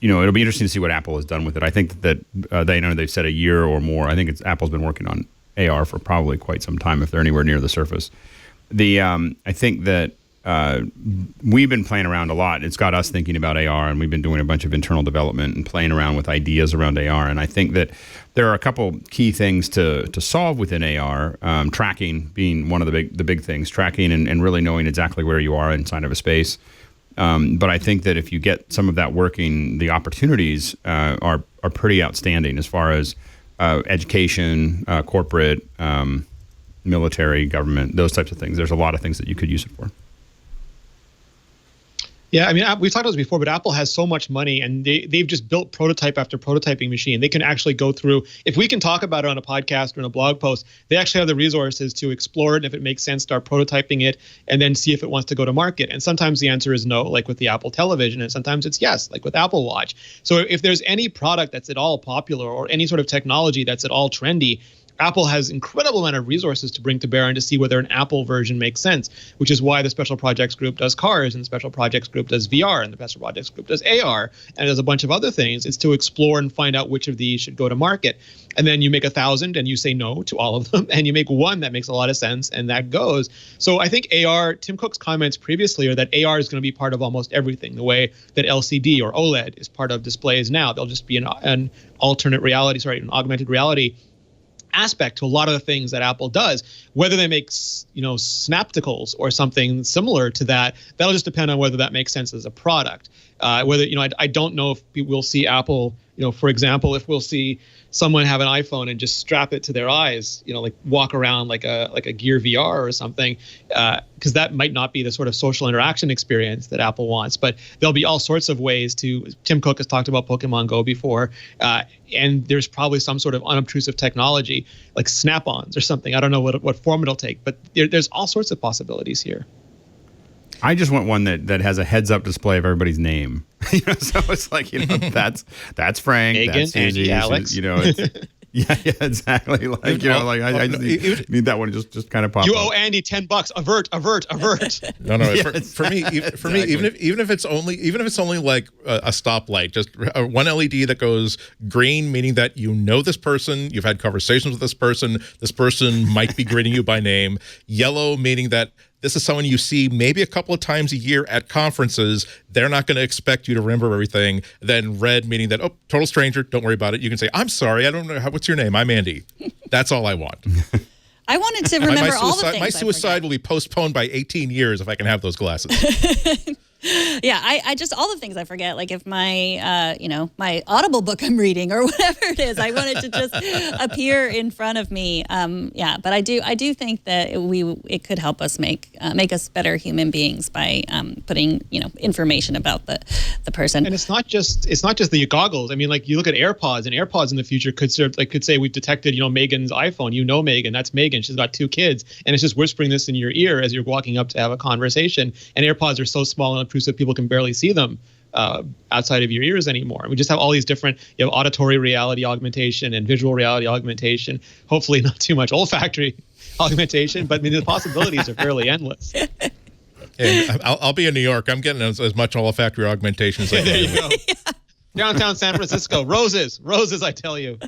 it'll be interesting to see what Apple has done with it. I think that they've said a year or more. I think Apple's been working on AR for probably quite some time if they're anywhere near the Surface. I think that we've been playing around a lot. It's got us thinking about AR, and we've been doing a bunch of internal development and playing around with ideas around AR. And I think that there are a couple key things to solve within AR, tracking being one of the big things, tracking and really knowing exactly where you are inside of a space. But I think that if you get some of that working, the opportunities are pretty outstanding as far as education, corporate, military, government, those types of things. There's a lot of things that you could use it for. Yeah, I mean, we've talked about this before, but Apple has so much money, and they've just built prototype after prototyping machine. They can actually go through, if we can talk about it on a podcast or in a blog post, they actually have the resources to explore it, and if it makes sense, start prototyping it, and then see if it wants to go to market. And sometimes the answer is no, like with the Apple Television, and sometimes it's yes, like with Apple Watch. So if there's any product that's at all popular or any sort of technology that's at all trendy, Apple has incredible amount of resources to bring to bear and to see whether an Apple version makes sense, which is why the Special Projects Group does cars, and the Special Projects Group does VR, and the Special Projects Group does AR, and does a bunch of other things. It's to explore and find out which of these should go to market. And then you make 1,000 and you say no to all of them, and you make one that makes a lot of sense, and that goes. So I think AR, Tim Cook's comments previously are that AR is going to be part of almost everything, the way that LCD or OLED is part of displays now. They'll just be an alternate reality, an augmented reality aspect to a lot of the things that Apple does. Whether they make, Snapticles or something similar to that, that'll just depend on whether that makes sense as a product. I don't know if we'll see Apple, for example, if we'll see someone have an iPhone and just strap it to their eyes, like walk around like a Gear VR or something, because that might not be the sort of social interaction experience that Apple wants. But there'll be all sorts of ways to. Tim Cook has talked about Pokemon Go before, and there's probably some sort of unobtrusive technology like Snap-ons or something. I don't know what form it'll take, but there's all sorts of possibilities here. I just want one that has a heads-up display of everybody's name. So it's like, that's Frank, Megan, that's Susie, Alex. It's, yeah, exactly. Like, I just need that one just kind of pop You up. owe Andy $10. Avert. No. Yeah, For me, even if it's only like a stoplight, just one LED that goes green, meaning that this person, you've had conversations with this person might be greeting you by name. Yellow, meaning that this is someone you see maybe a couple of times a year at conferences. They're not going to expect you to remember everything. Then red, meaning that, total stranger, don't worry about it. You can say, I'm sorry, I don't know, what's your name? I'm Andy. That's all I want. I wanted to remember all the things. My suicide will be postponed by 18 years if I can have those glasses. Yeah, I just, all the things I forget, like if my, my Audible book I'm reading or whatever it is, I want it to just appear in front of me. But I do think that it could help us make us better human beings by putting, information about the person. And it's not just the goggles. I mean, like you look at AirPods, and AirPods in the future could say we've detected, Megan's iPhone. Megan, that's Megan. She's got 2 kids, and it's just whispering this in your ear as you're walking up to have a conversation. And AirPods are so small and obtrusive, people can barely see them outside of your ears anymore. We just have all these different, auditory reality augmentation and visual reality augmentation. Hopefully not too much olfactory augmentation, but I mean, the possibilities are fairly endless. And I'll be in New York. I'm getting as much olfactory augmentation as I can. There you go. Downtown San Francisco, roses, I tell you.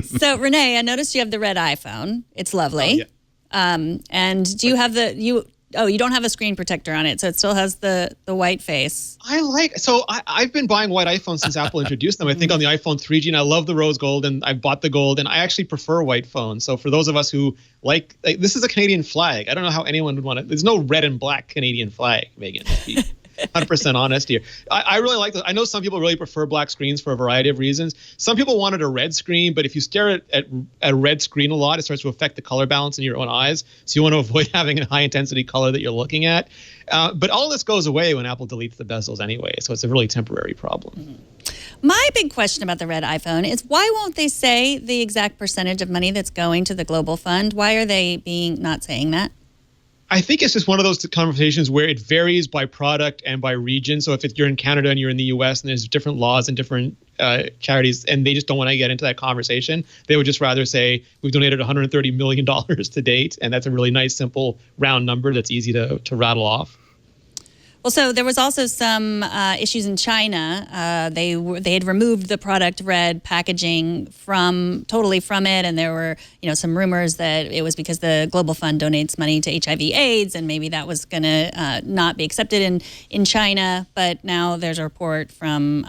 So Rene, I noticed you have the red iPhone. It's lovely. Oh, yeah. And do you have you don't have a screen protector on it, so it still has the white face. I've been buying white iPhones since Apple introduced them. I think on the iPhone 3G, and I love the rose gold, and I bought the gold, and I actually prefer white phones. So for those of us who like this is a Canadian flag. I don't know how anyone would want it. There's no red and black Canadian flag, Megan. 100% honest here. I really like this. I know some people really prefer black screens for a variety of reasons. Some people wanted a red screen, but if you stare at a red screen a lot, it starts to affect the color balance in your own eyes. So you want to avoid having a high intensity color that you're looking at. But all this goes away when Apple deletes the bezels anyway. So it's a really temporary problem. Mm-hmm. My big question about the red iPhone is why won't they say the exact percentage of money that's going to the global fund? Why are they not saying that? I think it's just one of those conversations where it varies by product and by region. So if you're in Canada and you're in the US and there's different laws and different charities, and they just don't want to get into that conversation, they would just rather say, we've donated $130 million to date. And that's a really nice, simple, round number that's easy to rattle off. Well, so there was also some issues in China. They had removed the product red packaging totally from it, and there were some rumors that it was because the Global Fund donates money to HIV/AIDS, and maybe that was going to not be accepted in China. But now there's a report from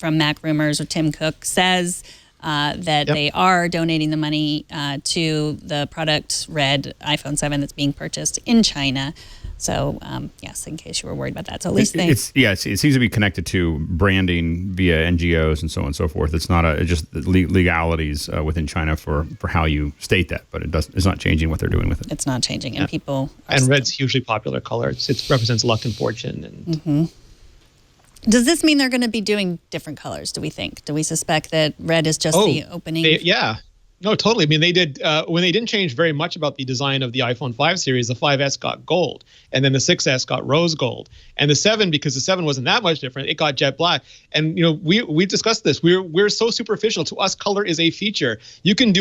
Mac Rumors, or Tim Cook says that they are donating the money to the product red iPhone 7 that's being purchased in China. So, yes, in case you were worried about that. So at least it seems to be connected to branding via NGOs and so on and so forth. It's not just legalities within China for how you state that, but it's not changing what they're doing with it. It's not changing, and people are and red's hugely popular color. It represents luck and fortune. And Does this mean they're going to be doing different colors, do we think? Do we suspect that red is just the opening? No, totally. I mean, they did when they didn't change very much about the design of the iPhone 5 series. The 5S got gold, and then the 6S got rose gold, and the 7, because the 7 wasn't that much different, it got jet black. And we discussed this. We're so superficial. To us, color is a feature. You can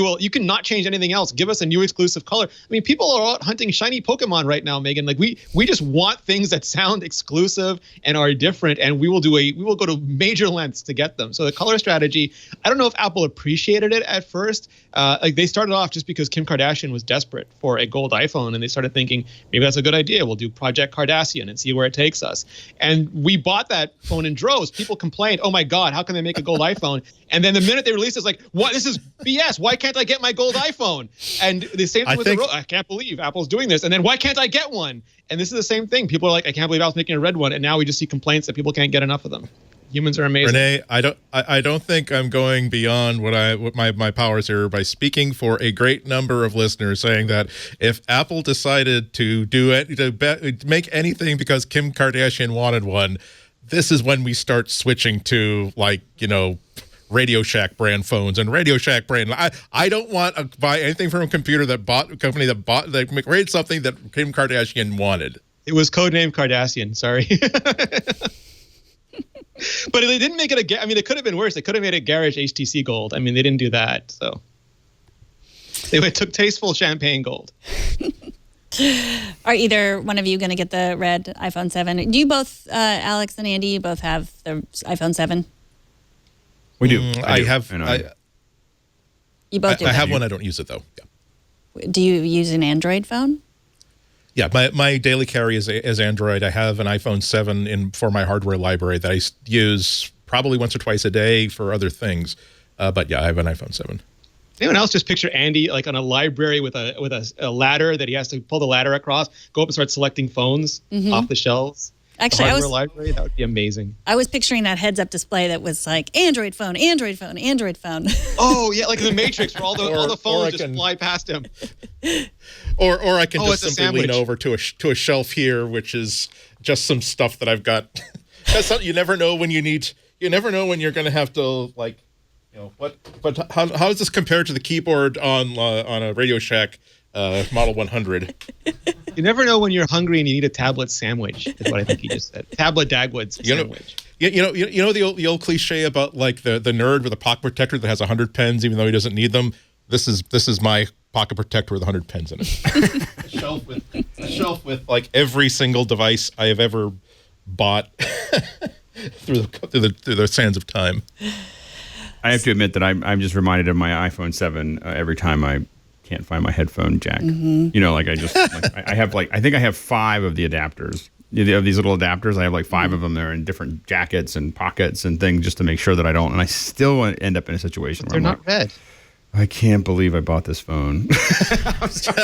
not change anything else. Give us a new exclusive color. I mean, people are out hunting shiny Pokemon right now, Megan. Like we just want things that sound exclusive and are different, and we will go to major lengths to get them. So the color strategy, I don't know if Apple appreciated it at first. Like they started off just because Kim Kardashian was desperate for a gold iPhone, and they started thinking maybe that's a good idea. We'll do Project Kardashian and see where it takes us. And we bought that phone in droves. People complained, "Oh my God, how can they make a gold iPhone?" And then the minute they released it, it's like, "What? This is BS. Why can't I get my gold iPhone?" And the same thing with the I can't believe Apple's doing this. And then why can't I get one? And this is the same thing. People are like, "I can't believe Apple's making a red one." And now we just see complaints that people can't get enough of them. Humans are amazing. Rene, I don't think I'm going beyond what my powers here by speaking for a great number of listeners, saying that if Apple decided to make anything because Kim Kardashian wanted one, this is when we start switching to Radio Shack brand phones and Radio Shack brand. I don't want to buy anything from a company that made something that Kim Kardashian wanted. It was codenamed Kardashian. Sorry. But they didn't make it it could have been worse. They could have made it Garish HTC gold. I mean, they didn't do that. So they took tasteful champagne gold. Are either one of you going to get the red iPhone 7? Do you both, Alex and Andy, you both have the iPhone 7? We do. I have. You both do. I have one. I don't use it, though. Yeah. Do you use an Android phone? Yeah, my daily carry is Android. I have an iPhone 7 for my hardware library that I use probably once or twice a day for other things. But yeah, I have an iPhone 7. Anyone else just picture Andy like on a library with a ladder that he has to pull the ladder across, go up and start selecting phones off the shelves? Actually, library, that would be amazing. I was picturing that heads-up display that was like Android phone, Android phone, Android phone. Oh yeah, like in the Matrix, where all the phones just fly past him. Or I can just simply lean over to a shelf here, which is just some stuff that I've got. You never know when you never know when you're going to have to But how does this compare to the keyboard on a Radio Shack Model 100? You never know when you're hungry and you need a tablet sandwich, is what I think he just said. Tablet Dagwood's sandwich. You know the old cliche about like the nerd with a pocket protector that has 100 pens even though he doesn't need them. This is my pocket protector with 100 pens in it. a shelf with like every single device I have ever bought through the sands of time. I have to admit that I'm just reminded of my iPhone 7 every time I can't find my headphone jack. I think I have 5 of the adapters. Of these little adapters, I have like 5 of them. They're in different jackets and pockets and things just to make sure that I don't. And I still end up in a situation where they're not red. I can't believe I bought this phone. I'm sorry.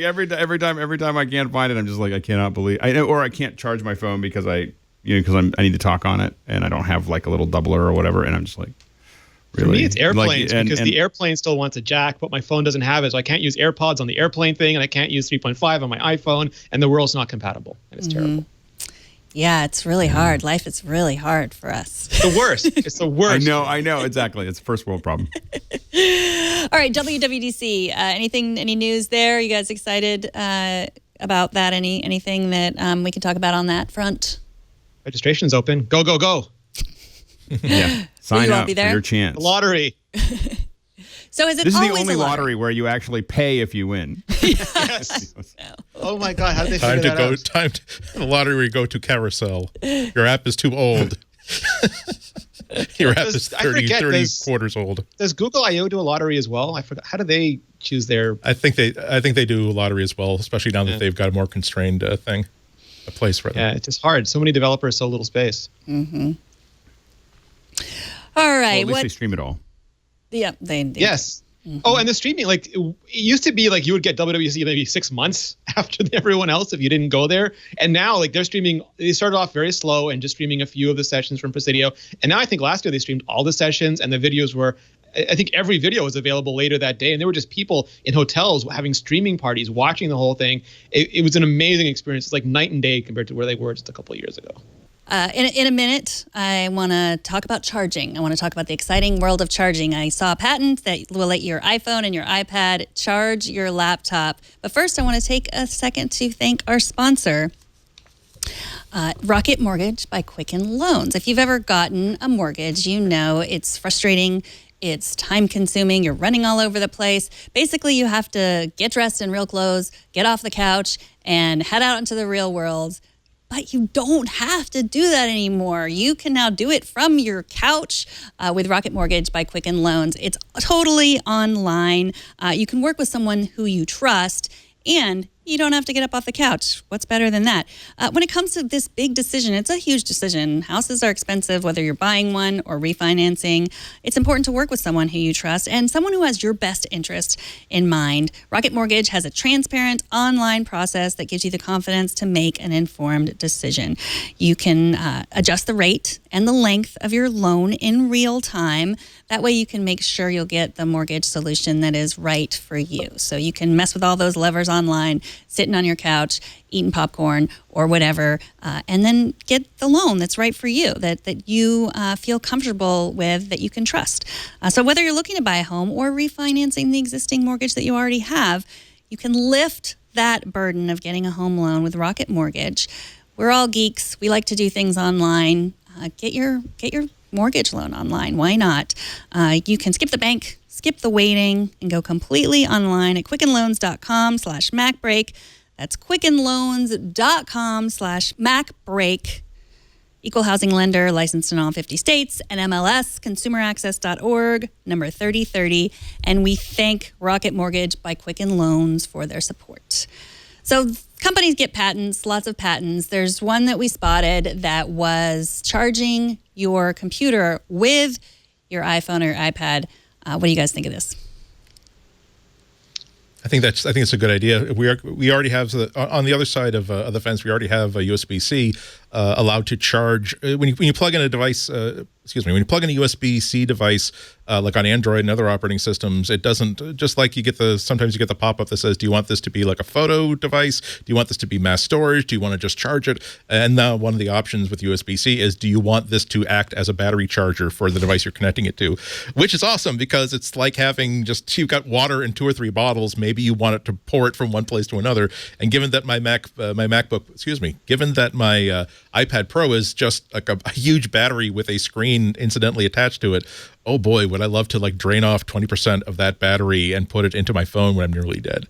Every time I can't find it, I'm just like, I cannot believe or I can't charge my phone because I need to talk on it and I don't have like a little doubler or whatever. And I'm just like, really? For me, it's airplanes because and the airplane still wants a jack, but my phone doesn't have it. So I can't use AirPods on the airplane thing and I can't use 3.5 on my iPhone and the world's not compatible. And it's terrible. Yeah, it's really hard. Life is really hard for us. It's the worst. It's the worst. I know. Exactly. It's a first world problem. All right, WWDC. Any news there? You guys excited about that? Anything that we can talk about on that front? Registration's open. Go, go, go. Yeah. Sign up for your chance. The lottery. So is it This is the always only a lottery where you actually pay if you win. Yes. Oh my God! How did they Time figure to that go. out? Time to the lottery. Go to carousel. Your app is too old. Your app is 30 quarters old. Does Google I/O do a lottery as well? I forgot. How do they choose their? I think they do a lottery as well, especially now that they've got a more constrained a place for them. Yeah, it's just hard. So many developers, so little space. Mm-hmm. All right. Well, at least they stream it all. Yeah, they do. Yes. Mm-hmm. Oh, and the streaming, like it used to be like you would get WWDC maybe 6 months after everyone else if you didn't go there. And now like they're streaming, they started off very slow and just streaming a few of the sessions from Presidio. And now I think last year they streamed all the sessions and the videos were, I think every video was available later that day. And there were just people in hotels having streaming parties, watching the whole thing. It was an amazing experience. It's like night and day compared to where they were just a couple of years ago. In a minute, I want to talk about charging. I want to talk about the exciting world of charging. I saw a patent that will let your iPhone and your iPad charge your laptop. But first, I want to take a second to thank our sponsor, Rocket Mortgage by Quicken Loans. If you've ever gotten a mortgage, you know it's frustrating. It's time-consuming. You're running all over the place. Basically, you have to get dressed in real clothes, get off the couch, and head out into the real world. But you don't have to do that anymore. You can now do it from your couch with Rocket Mortgage by Quicken Loans. It's totally online. You can work with someone who you trust, and you don't have to get up off the couch. What's better than that? When it comes to this big decision, it's a huge decision. Houses are expensive, whether you're buying one or refinancing. It's important to work with someone who you trust and someone who has your best interest in mind. Rocket Mortgage has a transparent online process that gives you the confidence to make an informed decision. You can adjust the rate and the length of your loan in real time. That way you can make sure you'll get the mortgage solution that is right for you. So you can mess with all those levers online, sitting on your couch, eating popcorn or whatever, and then get the loan that's right for you, that you feel comfortable with, that you can trust. So whether you're looking to buy a home or refinancing the existing mortgage that you already have, you can lift that burden of getting a home loan with Rocket Mortgage. We're all geeks. We like to do things online. Get your mortgage loan online. Why not? You can skip the bank, skip the waiting, and go completely online at quickenloans.com/MacBreak. That's quickenloans.com/MacBreak. Equal housing lender, licensed in all 50 states, and MLS, consumeraccess.org, number 3030. And we thank Rocket Mortgage by Quicken Loans for their support. So companies get patents, lots of patents. There's one that we spotted that was charging your computer with your iPhone or your iPad. What do you guys think of this? I think it's a good idea. We already have on the other side of the fence. We already have a USB-C allowed to charge when you plug in a device. When you plug in a USB-C device, like on Android and other operating systems, it doesn't, just like sometimes you get the pop-up that says, do you want this to be like a photo device? Do you want this to be mass storage? Do you want to just charge it? And now one of the options with USB-C is, do you want this to act as a battery charger for the device you're connecting it to? Which is awesome, because it's like having you've got water in 2 or 3 bottles. Maybe you want it to pour it from one place to another. And given that my given that my iPad Pro is just like a huge battery with a screen incidentally attached to it, oh boy, would I love to drain off 20% of that battery and put it into my phone when I'm nearly dead.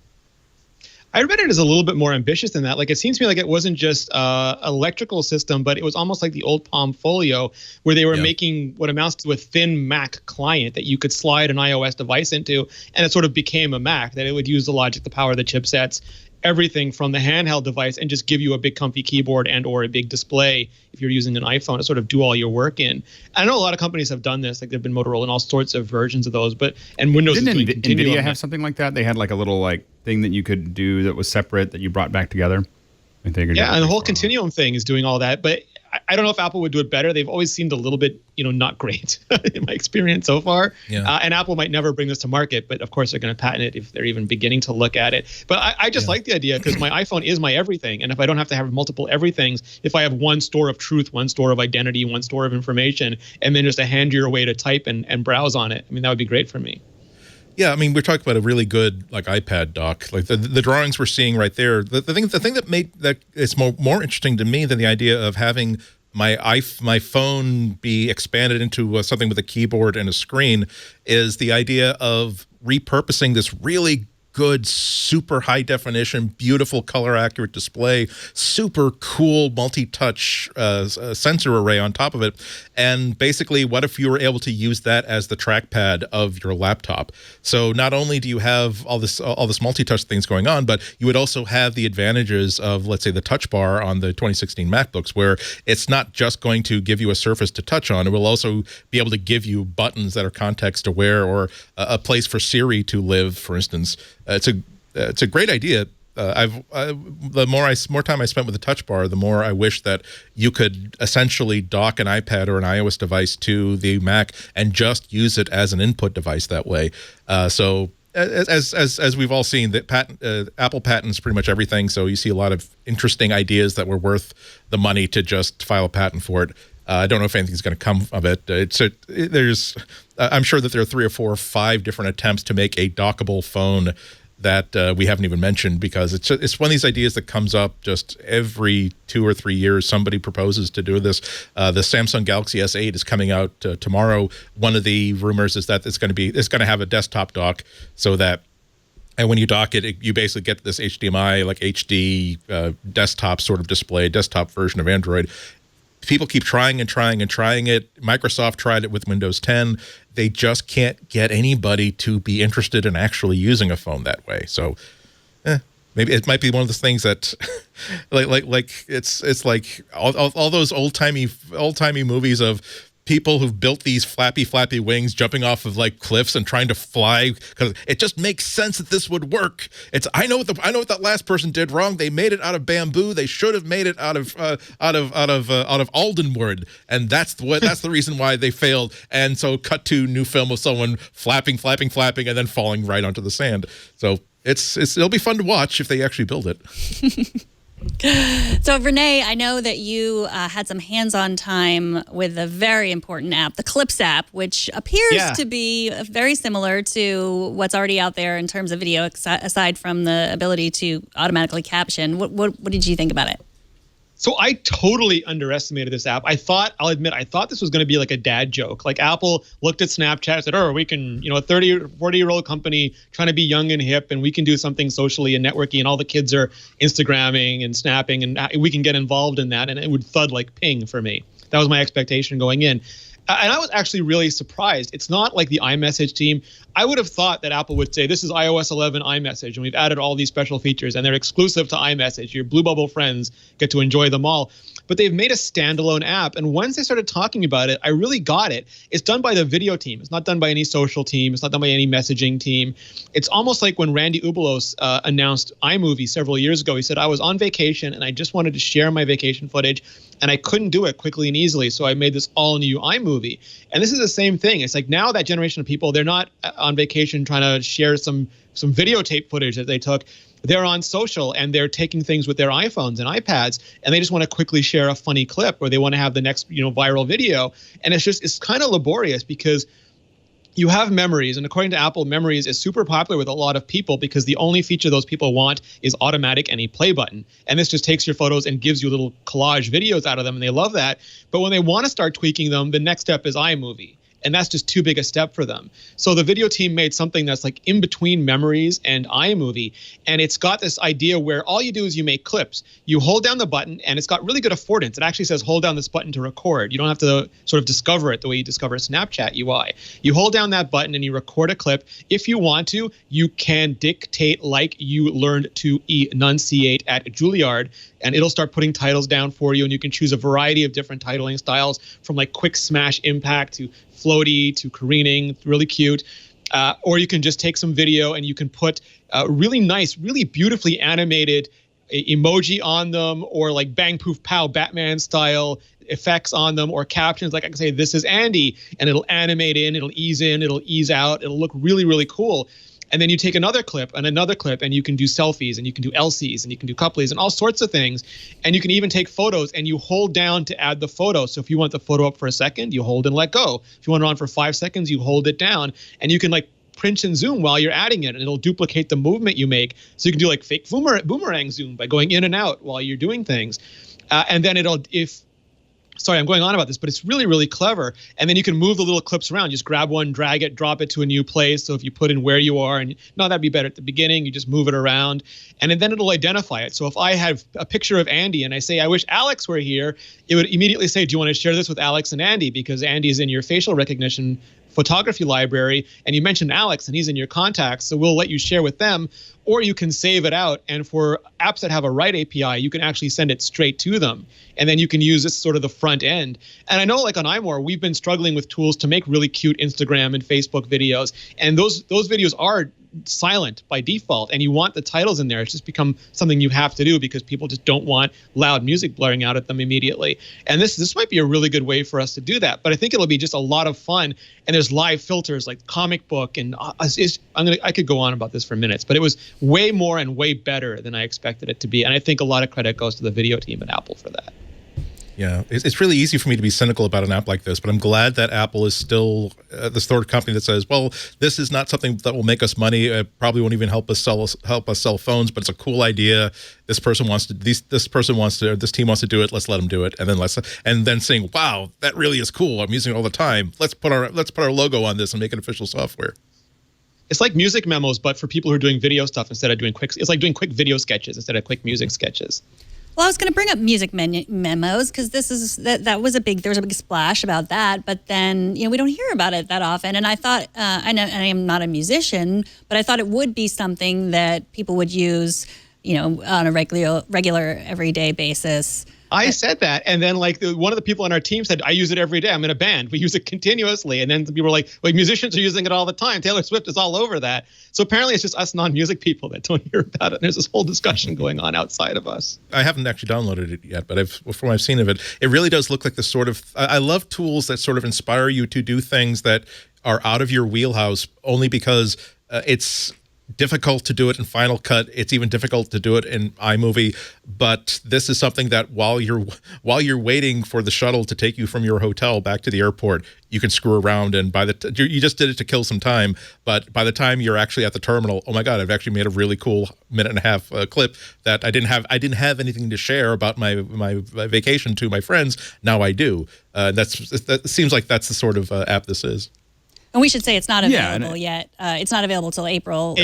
I read it as a little bit more ambitious than that. Like, it seems to me like it wasn't just electrical system, but it was almost like the old Palm Folio, where they were making what amounts to a thin Mac client that you could slide an iOS device into, and it sort of became a Mac, that it would use the logic, the power of the chipsets. everything from the handheld device and just give you a big comfy keyboard and or a big display if you're using an iPhone to sort of do all your work in. I know a lot of companies have done this, like there've been Motorola and all sorts of versions of those, and Windows Didn't is doing Continuum. NVIDIA have something like that? They had like a little like thing that you could do that was separate that you brought back together. I think. Yeah, and the whole Continuum thing is doing all that, but I don't know if Apple would do it better. They've always seemed a little bit, not great in my experience so far. Yeah. And Apple might never bring this to market, but of course they're going to patent it if they're even beginning to look at it. But I just like the idea because my iPhone is my everything. And if I don't have to have multiple everythings, if I have one store of truth, one store of identity, one store of information, and then just a handier way to type and browse on it, I mean, that would be great for me. Yeah, I mean, we're talking about a really good like iPad dock. Like the drawings we're seeing right there. The thing that made that it's more interesting to me than the idea of having my phone be expanded into something with a keyboard and a screen is the idea of repurposing this really good, super high definition, beautiful color accurate display, super cool multi-touch sensor array on top of it. And basically, what if you were able to use that as the trackpad of your laptop? So not only do you have all this multi-touch things going on, but you would also have the advantages of, let's say, the touch bar on the 2016 MacBooks, where it's not just going to give you a surface to touch on. It will also be able to give you buttons that are context aware or a place for Siri to live, for instance. It's a great idea. The more time I spent with the touch bar, the more I wish that you could essentially dock an iPad or an iOS device to the Mac and just use it as an input device that way. So as we've all seen, that Apple patents pretty much everything. So you see a lot of interesting ideas that were worth the money to just file a patent for it. I don't know if anything's going to come of it. I'm sure that there are 3 or 4 or 5 different attempts to make a dockable phone that we haven't even mentioned, because it's one of these ideas that comes up just every 2 or 3 years. Somebody proposes to do this. The Samsung Galaxy S8 is coming out tomorrow. One of the rumors is that it's going to have a desktop dock, so that and when you dock it, you basically get this HDMI like HD desktop sort of display, desktop version of Android. People keep trying and trying and trying it. Microsoft tried it with Windows 10. They just can't get anybody to be interested in actually using a phone that way. So maybe it might be one of those things that like it's like all those old timey movies of people who've built these flappy wings jumping off of like cliffs and trying to fly because it just makes sense that this would work. I know what that last person did wrong. They made it out of bamboo. They should have made it out of aldenwood, and that's the reason why they failed. And so cut to new film of someone flapping, and then falling right onto the sand. So it'll be fun to watch if they actually build it. So, Rene, I know that you had some hands-on time with a very important app, the Clips app, which appears to be very similar to what's already out there in terms of video, aside from the ability to automatically caption. What did you think about it? So I totally underestimated this app. I'll admit, I thought this was going to be like a dad joke. Like Apple looked at Snapchat and said, oh, we can, a 30 or 40-year-old company trying to be young and hip, and we can do something socially and networky, and all the kids are Instagramming and snapping, and we can get involved in that, and it would thud like ping for me. That was my expectation going in. And I was actually really surprised. It's not like the iMessage team. I would have thought that Apple would say, this is iOS 11 iMessage, and we've added all these special features, and they're exclusive to iMessage. Your Blue Bubble friends get to enjoy them all. But they've made a standalone app, and once they started talking about it, I really got it. It's done by the video team. It's not done by any social team. It's not done by any messaging team. It's almost like when Randy Ubelos announced iMovie several years ago. He said, I was on vacation, and I just wanted to share my vacation footage, and I couldn't do it quickly and easily, so I made this all-new iMovie. And this is the same thing. It's like now that generation of people, they're not on vacation trying to share some videotape footage that they took. They're on social, and they're taking things with their iPhones and iPads, and they just want to quickly share a funny clip, or they want to have the next viral video. And it's kind of laborious because you have memories, and according to Apple, memories is super popular with a lot of people because the only feature those people want is automatic any play button. And this just takes your photos and gives you little collage videos out of them, and they love that. But when they want to start tweaking them, the next step is iMovie. And that's just too big a step for them. So the video team made something that's like in between Memories and iMovie. And it's got this idea where all you do is you make clips. You hold down the button, and it's got really good affordance. It actually says hold down this button to record. You don't have to sort of discover it the way you discover Snapchat UI. You hold down that button and you record a clip. If you want to, you can dictate like you learned to enunciate at Juilliard, and it'll start putting titles down for you, and you can choose a variety of different titling styles, from like quick smash impact to floaty to careening, really cute. Or you can just take some video and you can put really nice, really beautifully animated emoji on them, or like bang poof pow Batman style effects on them, or captions. Like I can say, this is Andy, and it'll animate in, it'll ease out, it'll look really, really cool. And then you take another clip, and you can do selfies, and you can do LCs, and you can do couplies, and all sorts of things. And you can even take photos, and you hold down to add the photo. So if you want the photo up for a second, you hold and let go. If you want it on for 5 seconds, you hold it down. And you can like pinch and zoom while you're adding it, and it'll duplicate the movement you make. So you can do like fake boomerang zoom by going in and out while you're doing things. And then sorry, I'm going on about this, but it's really, really clever. And then you can move the little clips around. Just grab one, drag it, drop it to a new place. So if you put in where you are, and no, that'd be better at the beginning, you just move it around, and then it'll identify it. So if I have a picture of Andy and I say, I wish Alex were here, it would immediately say, do you want to share this with Alex and Andy? Because Andy is in your facial recognition photography library, and you mentioned Alex and he's in your contacts, so we'll let you share with them. Or you can save it out, and for apps that have a Write API, you can actually send it straight to them, and then you can use this sort of the front end. And I know, like on iMore, we've been struggling with tools to make really cute Instagram and Facebook videos, and those videos are silent by default, and you want the titles in there. It's just become something you have to do because people just don't want loud music blaring out at them immediately. And this might be a really good way for us to do that. But I think it'll be just a lot of fun. And there's live filters like comic book, and I could go on about this for minutes, but it was way more and way better than I expected it to be. And I think a lot of credit goes to the video team at Apple for that. Yeah, it's really easy for me to be cynical about an app like this, but I'm glad that Apple is still the sort of company that says, well, this is not something that will make us money. It probably won't even help us sell phones, but it's a cool idea. This team wants to do it. Let's let them do it, and then saying, wow, that really is cool. I'm using it all the time. Let's put our logo on this and make it official software. It's like music memos, but for people who are doing video stuff instead of doing it's like doing quick video sketches instead of quick music sketches. Well, I was going to bring up music memos because there was a big splash about that, but then we don't hear about it that often. And I thought, I am not a musician, but I thought it would be something that people would use, on a regular everyday basis. I said that, and then one of the people on our team said, I use it every day. I'm in a band. We use it continuously. And then people were like, musicians are using it all the time. Taylor Swift is all over that. So apparently it's just us non-music people that don't hear about it. There's this whole discussion going on outside of us. I haven't actually downloaded it yet, but from what I've seen of it, it really does look like the sort of, I love tools that sort of inspire you to do things that are out of your wheelhouse only because it's difficult to do it in Final Cut. It's even difficult to do it in iMovie. But this is something that while you're waiting for the shuttle to take you from your hotel back to the airport, you can screw around. And you just did it to kill some time. But by the time you're actually at the terminal, oh my God, I've actually made a really cool minute-and-a-half clip that I didn't have anything to share about my vacation to my friends. Now I do. That seems like that's the sort of app this is. And we should say it's not available yet. It's not available till April.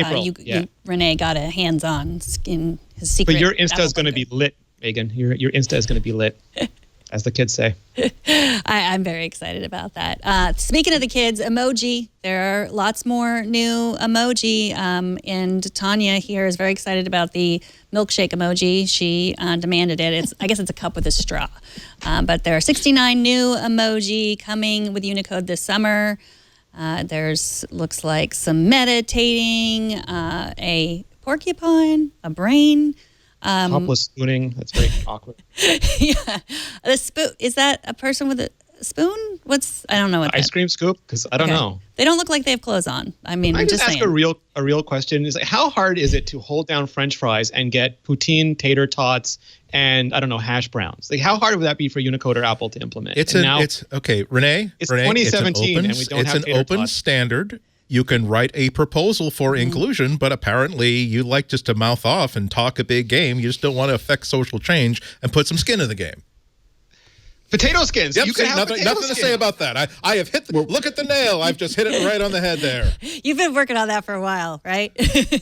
Rene got a hands-on in his secret. But your Insta is going to be lit, Megan. Your Insta is going to be lit, as the kids say. I'm very excited about that. Speaking of the kids, emoji. There are lots more new emoji. And Tanya here is very excited about the milkshake emoji. She demanded it. I guess it's a cup with a straw. But there are 69 new emoji coming with Unicode this summer. Looks like some meditating, a porcupine, a brain. Topless spooning. That's very awkward. Yeah. The spoon, is that a person with a spoon? I don't know what ice cream scoop? Because I don't know. They don't look like they have clothes on. I mean, I just ask saying. a real question. Is how hard is it to hold down French fries and get poutine, tater tots, and I don't know, hash browns? How hard would that be for Unicode or Apple to implement? It's okay, Rene. It's 2017, and we don't have It's an open tots. Standard. You can write a proposal for inclusion, but apparently you like just to mouth off and talk a big game. You just don't want to affect social change and put some skin in the game. Potato skins. Yep, You see, can have nothing potato to skins. say about that. I have hit. Look at the nail. I've just hit it right on the head there. You've been working on that for a while, right?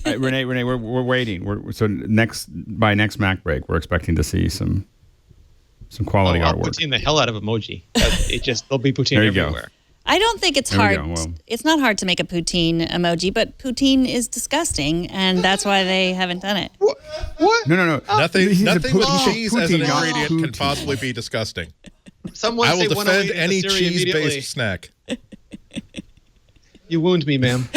Rene, we're waiting. By next MacBreak, we're expecting to see some quality I'll artwork. poutine the hell out of emoji. There'll be poutine There you go. everywhere. I don't think it's There we hard. go. Well- It's not hard to make a poutine emoji, but poutine is disgusting, and that's why they haven't done it. What? No. Nothing He's a with poutine, cheese as an not ingredient can poutine. possibly be disgusting. Someone I will say defend 108 any into Siri immediately. cheese-based snack. You wound me, ma'am.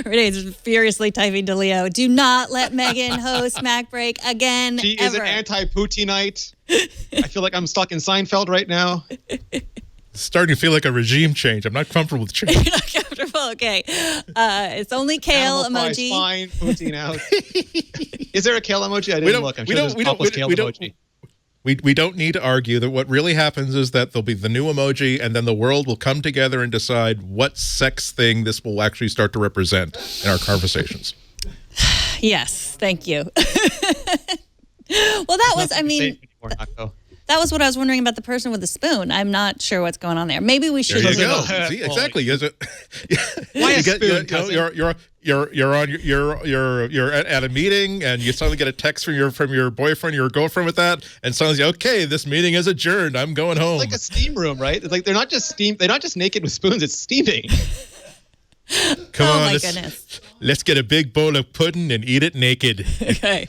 Renee's furiously typing to Leo. Do not let Megan host MacBreak again. She is ever. an anti-Poutinite. I feel like I'm stuck in Seinfeld right now. It's starting to feel like a regime change. I'm not comfortable with change. You're not comfortable. Okay. It's only kale Animal fries emoji. fine, poutine out. Is there a kale emoji? I didn't look. I'm sure there's topless kale emoji. We don't need to argue that what really happens is that there'll be the new emoji, and then the world will come together and decide what sex thing this will actually start to represent in our conversations. Yes. Thank you. Well, that was, I mean, that was what I was wondering about the person with the spoon. I'm not sure what's going on there. Maybe we should. There you go. Because See, exactly. Why a spoon, cousin? You're at a meeting and you suddenly get a text from your boyfriend, your girlfriend with that, and suddenly you say, okay, this meeting is adjourned. I'm going home. It's like a steam room, right? It's like they're not just naked with spoons. It's steaming. Come Oh, on, my let's, goodness. let's get a big bowl of pudding and eat it naked. Okay.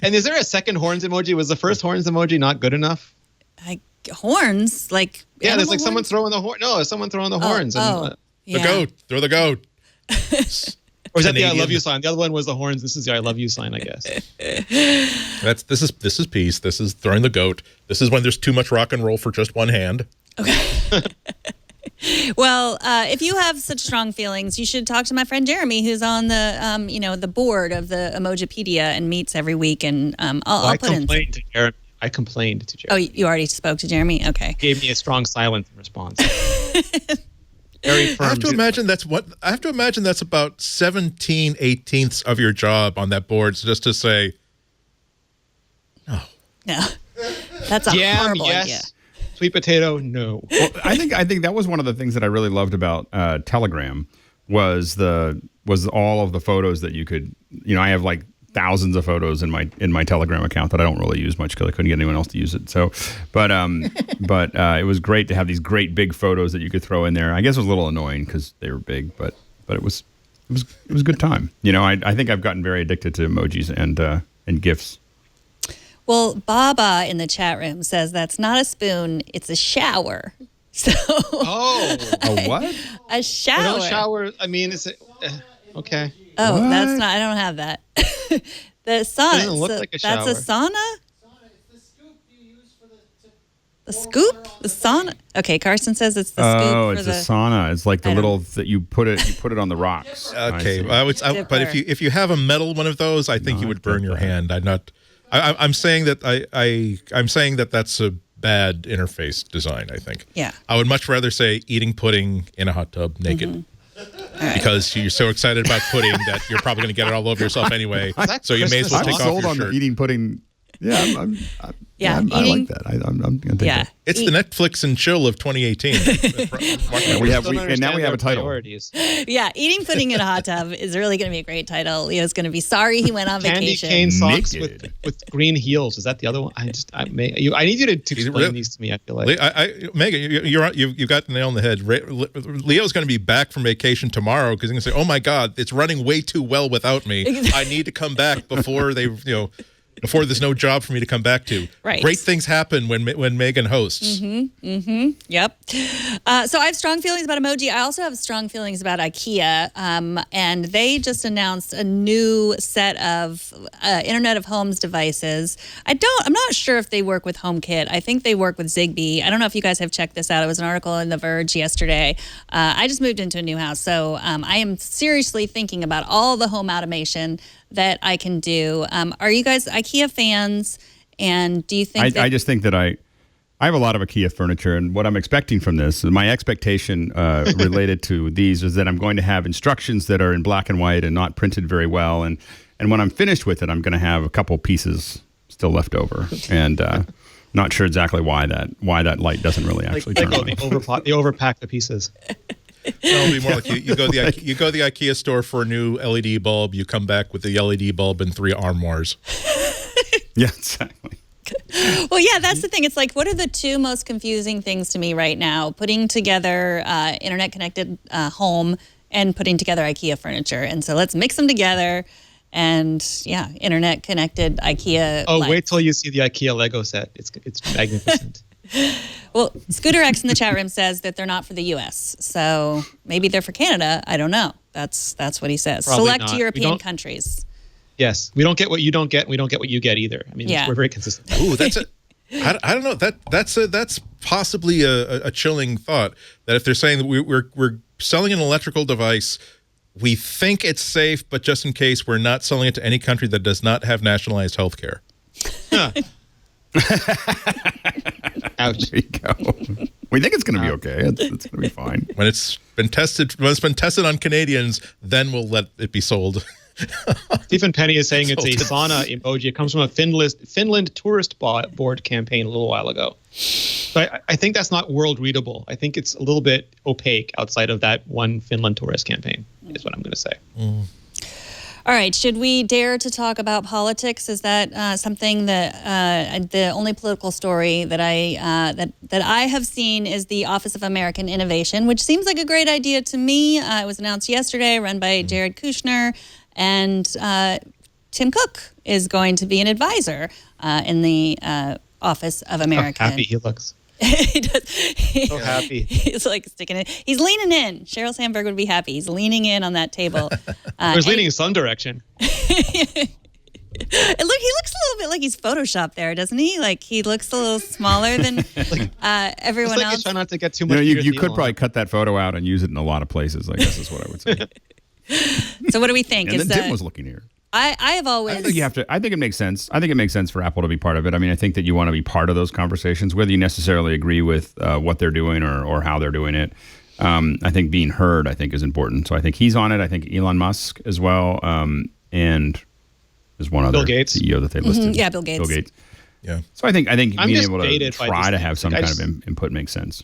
And is there a second horns emoji? Was the first horns emoji not good enough? Horns, like Yeah, there's animal like someone horns? throwing the horn. No, someone throwing the horns. Oh, yeah. The goat. Throw the goat. Or is that the I Canadian. love you sign? The other one was the horns. This is the I love you sign, I guess. This is peace. This is throwing the goat. This is when there's too much rock and roll for just one hand. Well, if you have such strong feelings, you should talk to my friend Jeremy, who's on the the board of the Emojipedia and meets every week. And I'll put in. I complained to Jeremy. Oh, you already spoke to Jeremy? Okay. He gave me a strong silence in response. Very firm. I have to imagine that's about 17/18 of your job on that board, just to say, No. That's a horrible yes. idea. Sweet potato, no. Well, I think that was one of the things that I really loved about Telegram was all of the photos that you could. I have like thousands of photos in my Telegram account that I don't really use much because I couldn't get anyone else to use it. So, but it was great to have these great big photos that you could throw in there. I guess it was a little annoying because they were big, but it was a good time. I think I've gotten very addicted to emojis and GIFs. Well, Baba in the chat room says that's not a spoon, it's a shower. So Oh, A what? a shower. no shower. I mean, is it okay? Oh, What? that's not. I don't have that. The sauna. Doesn't look like a That's a shower. sauna. The scoop. The sauna. Okay, Carson says it's the scoop. Oh, for it's the, a sauna. It's like the I don't- little that you put it on the rocks. okay, I see. but if you have a metal one of those, I think you would burn your hand. I'm saying that I'm saying that that's a bad interface design. I think. Yeah. I would much rather say eating pudding in a hot tub naked. Because you're so excited about pudding that you're probably going to get it all over yourself anyway. So you may as well I'm take off sold your on shirt. the eating pudding. Yeah, I eating- like that. I'm going to take Yeah. that. It's the Netflix and chill of 2018. And now we have a title. Priorities. Yeah, eating pudding in a hot tub is really going to be a great title. Leo's going to be sorry he went on Candy vacation. cane socks Naked. with green heels. Is that the other one? I need you to explain these to me. I feel like Megan, you got the nail on the head. Leo's going to be back from vacation tomorrow because he's going to say, "Oh my God, it's running way too well without me. I need to come back before before there's no job for me to come back to." Right. Great things happen when Megan hosts. Yep. So I have strong feelings about emoji. I also have strong feelings about IKEA. And they just announced a new set of Internet of Homes devices. I'm not sure if they work with HomeKit. I think they work with Zigbee. I don't know if you guys have checked this out. It was an article in The Verge yesterday. I just moved into a new house. So I am seriously thinking about all the home automation that I can do. Are you guys IKEA fans? And do you think I just think that I have a lot of IKEA furniture, and what I'm expecting from this, my expectation related to these is that I'm going to have instructions that are in black and white and not printed very well, and when I'm finished with it, I'm going to have a couple pieces still left over, and Not sure exactly why that light doesn't really actually turn on. They overpack the pieces. It'll be more like you go to the IKEA store for a new LED bulb. You come back with the LED bulb and 3 armoires. Yeah, exactly. Well, yeah, that's the thing. It's like, what are the 2 most confusing things to me right now? Putting together internet-connected home and putting together IKEA furniture. And so let's mix them together. And yeah, internet-connected IKEA. Oh, lights. wait till you see the IKEA Lego set. It's magnificent. Well, Scooter X in the chat room says that they're not for the U.S., so maybe they're for Canada. I don't know. That's what he says. Probably Select not. European countries. Yes, we don't get what you don't get. We don't get what you get either. I mean, we're very consistent. Ooh, I don't know. That's possibly a chilling thought. That if they're saying that we're selling an electrical device, we think it's safe, but just in case, we're not selling it to any country that does not have nationalized health care. Huh. Ouch. There you go. We think it's going to be okay. It's going to be fine. When it's been tested on Canadians, then we'll let it be sold. Stephen Penny is saying it's a sauna emoji. It comes from a Finland tourist board campaign a little while ago. So I think that's not world readable. I think it's a little bit opaque outside of that one Finland tourist campaign, is what I'm going to say. Mm. All right. Should we dare to talk about politics? Is that something that the only political story that I have seen is the Office of American Innovation, which seems like a great idea to me. It was announced yesterday, run by Jared Kushner, and Tim Cook is going to be an advisor in the Office of American. How happy he looks. He does. So happy. He's like sticking it. He's leaning in. Sheryl Sandberg would be happy. He's leaning in on that table. He's leaning in some direction. He looks a little bit like he's photoshopped there, doesn't he? Like he looks a little smaller than everyone else. Try not to get too much. You could probably cut that photo out and use it in a lot of places, I guess is what I would say. So what do we think? And then Tim was looking here. I have always. I think it makes sense. I think it makes sense for Apple to be part of it. I mean, I think that you want to be part of those conversations, whether you necessarily agree with what they're doing or how they're doing it. I think being heard, I think, is important. So I think he's on it. I think Elon Musk as well, and there's one other Bill Gates. CEO that they listed. Yeah, Bill Gates. Bill Gates. Yeah. So I think being able to jaded by try to these have some things. kind of input makes sense.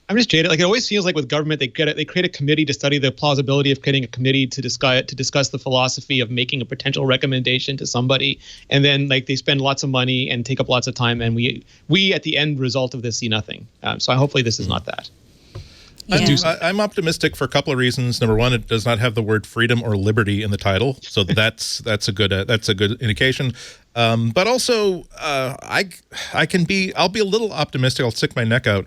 I'm just jaded. Like it always feels like with government, they create a committee to study the plausibility of creating a committee to discuss the philosophy of making a potential recommendation to somebody, and then like they spend lots of money and take up lots of time, and we at the end result of this see nothing. So hopefully this is not that. Yeah. I'm optimistic for a couple of reasons. Number one, it does not have the word freedom or liberty in the title, so that's a good indication. But also, I'll be a little optimistic. I'll stick my neck out.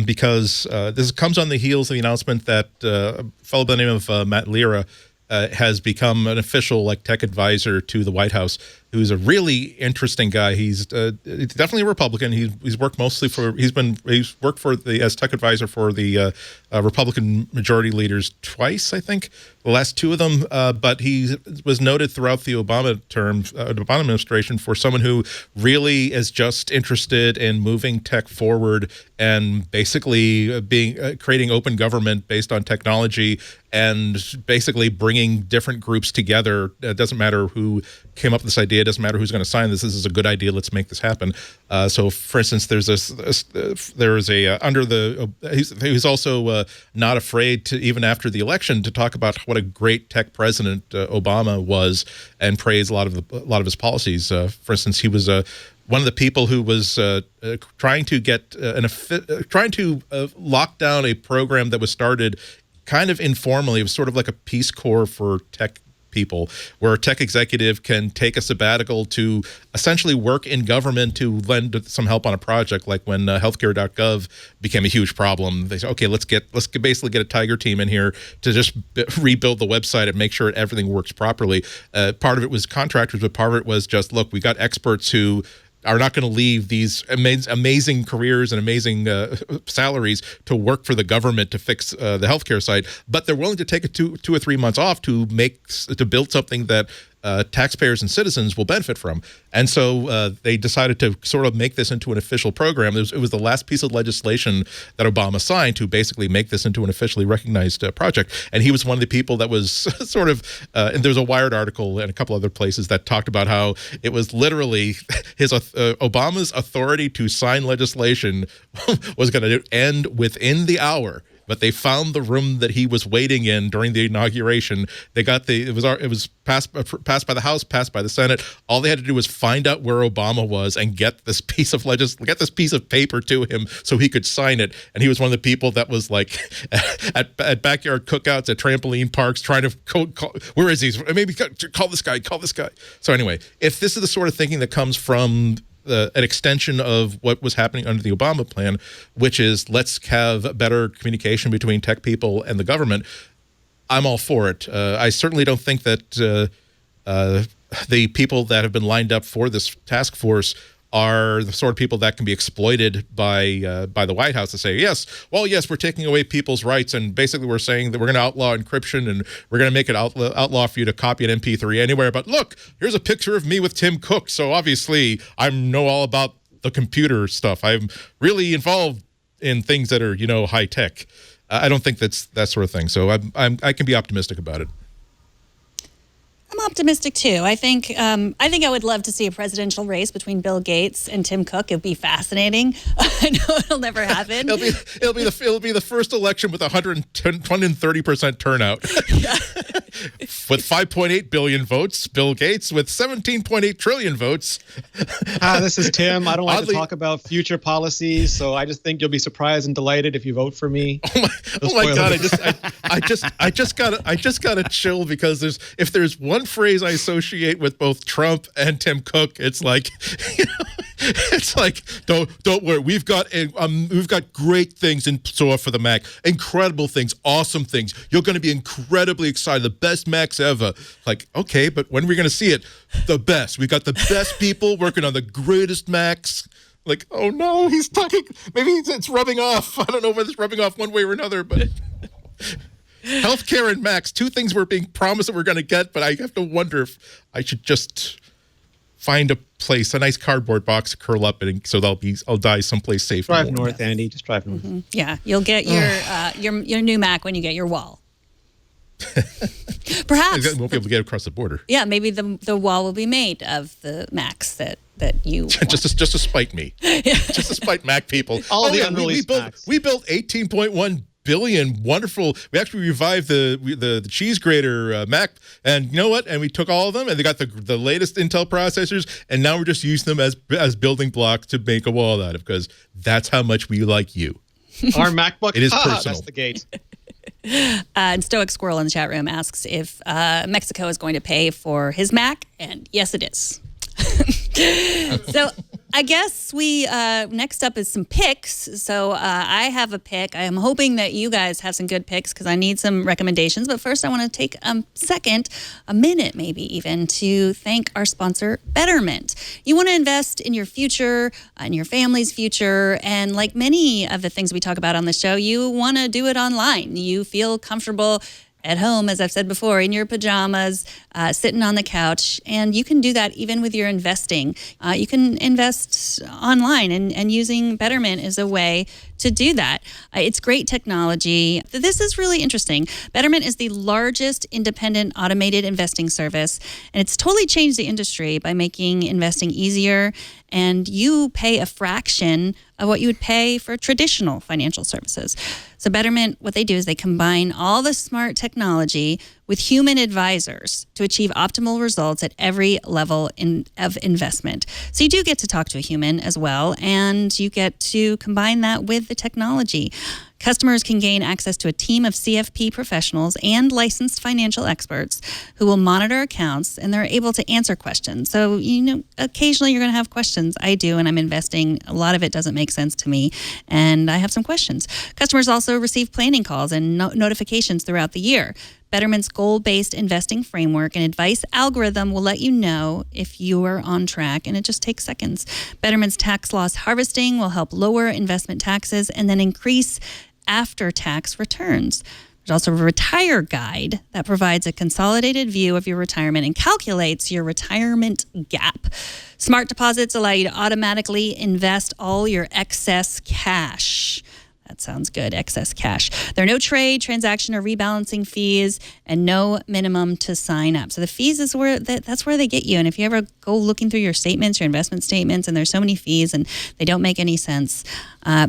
Because this comes on the heels of the announcement that a fellow by the name of Matt Lira has become an official tech advisor to the White House, who's a really interesting guy. He's definitely a Republican. He's worked mostly for he's worked for as tech advisor for the Republican majority leaders twice, I think, the last 2 of them. But he was noted throughout the Obama administration for someone who really is just interested in moving tech forward and basically creating open government based on technology and basically bringing different groups together. It doesn't matter who came up with this idea. It doesn't matter who's going to sign this. This is a good idea. Let's make this happen. So, for instance, he's also not afraid to, even after the election, to talk about what a great tech president Obama was and praise a lot of his policies. For instance, he was one of the people who was trying to lock down a program that was started kind of informally. It was sort of like a Peace Corps for tech people, where a tech executive can take a sabbatical to essentially work in government to lend some help on a project. Like when healthcare.gov became a huge problem, they said, okay, let's basically get a tiger team in here to just rebuild the website and make sure everything works properly. Part of it was contractors, but part of it was just, look, we got experts who are not going to leave these amazing careers and amazing salaries to work for the government to fix the healthcare side, but they're willing to take 2 or 3 months off to build something that taxpayers and citizens will benefit from. And so they decided to sort of make this into an official program. It was the last piece of legislation that Obama signed to basically make this into an officially recognized project. And he was one of the people that was sort of, and there's a Wired article and a couple other places that talked about how it was literally his Obama's authority to sign legislation was going to end within the hour. But they found the room that he was waiting in during the inauguration. They got it was passed by the House, passed by the Senate. All they had to do was find out where Obama was and get this piece of paper to him so he could sign it. And he was one of the people that was like at backyard cookouts, at trampoline parks, trying to call where is he? Maybe call this guy. So anyway, if this is the sort of thinking that comes from an extension of what was happening under the Obama plan, which is let's have better communication between tech people and the government, I'm all for it. I certainly don't think that the people that have been lined up for this task force are the sort of people that can be exploited by the White House to say, yes, we're taking away people's rights, and basically we're saying that we're going to outlaw encryption and we're going to make it outlaw for you to copy an MP3 anywhere. But look, here's a picture of me with Tim Cook, so obviously I know all about the computer stuff. I'm really involved in things that are, high tech. I don't think that's that sort of thing. So I can be optimistic about it. I'm optimistic too. I think I would love to see a presidential race between Bill Gates and Tim Cook. It'd be fascinating. I know it'll never happen. it'll be the first election with 130% turnout. With 5.8 billion votes, Bill Gates with 17.8 trillion votes. This is Tim. I don't like to talk about future policies, so I just think you'll be surprised and delighted if you vote for me. Oh my God! I just gotta chill, because if there's one phrase I associate with both Trump and Tim Cook, it's like, it's like, don't worry, we've got great things in store for the Mac, incredible things, awesome things. You're going to be incredibly excited, the best Macs ever. Like, okay, but when are we going to see it? The best. We got the best people working on the greatest Macs. Like, oh no, he's talking. Maybe it's rubbing off. I don't know whether it's rubbing off one way or another, but. Healthcare and Macs, two things we're being promised that we're going to get, but I have to wonder if I should just find a place, a nice cardboard box to curl up in, so I'll die someplace safe. Drive north, Andy. Just drive north. Mm-hmm. Yeah, you'll get your new Mac when you get your wall. Perhaps you won't be able to get across the border. Yeah, maybe the wall will be made of the Macs that you just to spite me, just to spite Mac people. All the unreleased Macs. We built 18.1 billion wonderful. We actually revived the cheese grater Mac, and you know what? And we took all of them, and they got the latest Intel processors, and now we're just using them as building blocks to make a wall out of, because that's how much we like you. Our MacBook. It is personal. That's the gate. And Stoic Squirrel in the chat room asks if Mexico is going to pay for his Mac, and yes, it is. So I guess we next up is some picks. So I have a pick. I am hoping that you guys have some good picks, because I need some recommendations. But first, I want to take a minute maybe even, to thank our sponsor, Betterment. You want to invest in your future, in your family's future, and like many of the things we talk about on the show, you want to do it online. You feel comfortable at home, as I've said before, in your pajamas, sitting on the couch, and you can do that even with your investing. You can invest online, and using Betterment is a way to do that. It's great technology. This is really interesting. Betterment is the largest independent automated investing service, and it's totally changed the industry by making investing easier, and you pay a fraction of what you would pay for traditional financial services. So Betterment, what they do is they combine all the smart technology with human advisors to achieve optimal results at every level of investment. So you do get to talk to a human as well, and you get to combine that with the technology. Customers can gain access to a team of CFP professionals and licensed financial experts who will monitor accounts, and they're able to answer questions. So, occasionally you're going to have questions. I do, and I'm investing. A lot of it doesn't make sense to me, and I have some questions. Customers also receive planning calls and notifications throughout the year. Betterment's goal-based investing framework and advice algorithm will let you know if you are on track, and it just takes seconds. Betterment's tax loss harvesting will help lower investment taxes and then increase after-tax returns. There's also a retire guide that provides a consolidated view of your retirement and calculates your retirement gap. Smart deposits allow you to automatically invest all your excess cash. That sounds good. Excess cash. There are no trade, transaction, or rebalancing fees, and no minimum to sign up. So the fees is that's where they get you. And if you ever go looking through your statements, your investment statements, and there's so many fees and they don't make any sense,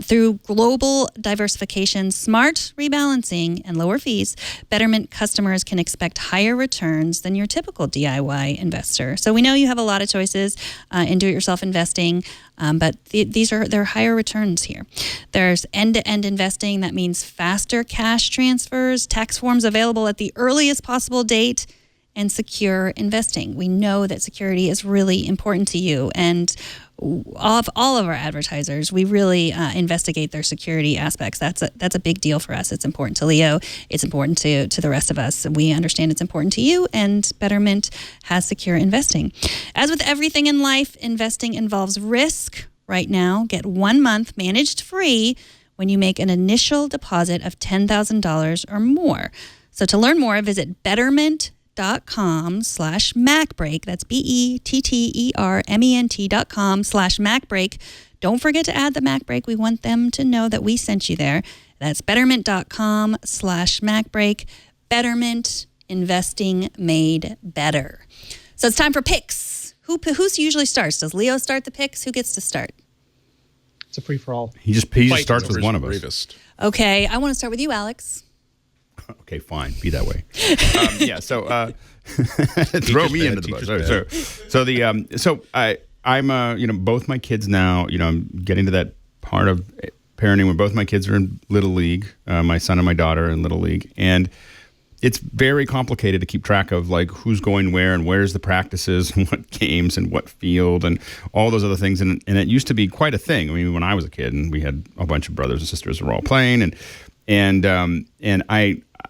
through global diversification, smart rebalancing, and lower fees, Betterment customers can expect higher returns than your typical DIY investor. So we know you have a lot of choices in do-it-yourself investing, but there are higher returns here. There's end-to-end investing. That means faster cash transfers, tax forms available at the earliest possible date, and secure investing. We know that security is really important to you, and of all of our advertisers, we really investigate their security aspects. That's a big deal for us. It's important to Leo. It's important to the rest of us. We understand it's important to you, and Betterment has secure investing. As with everything in life, investing involves risk. Right now, get 1 month managed free when you make an initial deposit of $10,000 or more. So to learn more, visit betterment.com/MacBreak. That's BETTERMENT.com/MacBreak. Don't forget to add the MacBreak. We want them to know that we sent you there. That's betterment.com/MacBreak. Betterment, investing made better. So it's time for picks. Who usually starts? Does Leo start the picks? Who gets to start? It's a free-for-all. He just starts with one of us. Bravest. Okay, I want to start with you, Alex. Okay, fine. Be that way. So throw me into the bus. I'm both my kids now, I'm getting to that part of parenting where both my kids are in Little League, my son and my daughter are in Little League. And it's very complicated to keep track of like who's going where and where's the practices and what games and what field and all those other things. And it used to be quite a thing. I mean, when I was a kid and we had a bunch of brothers and sisters who were all playing and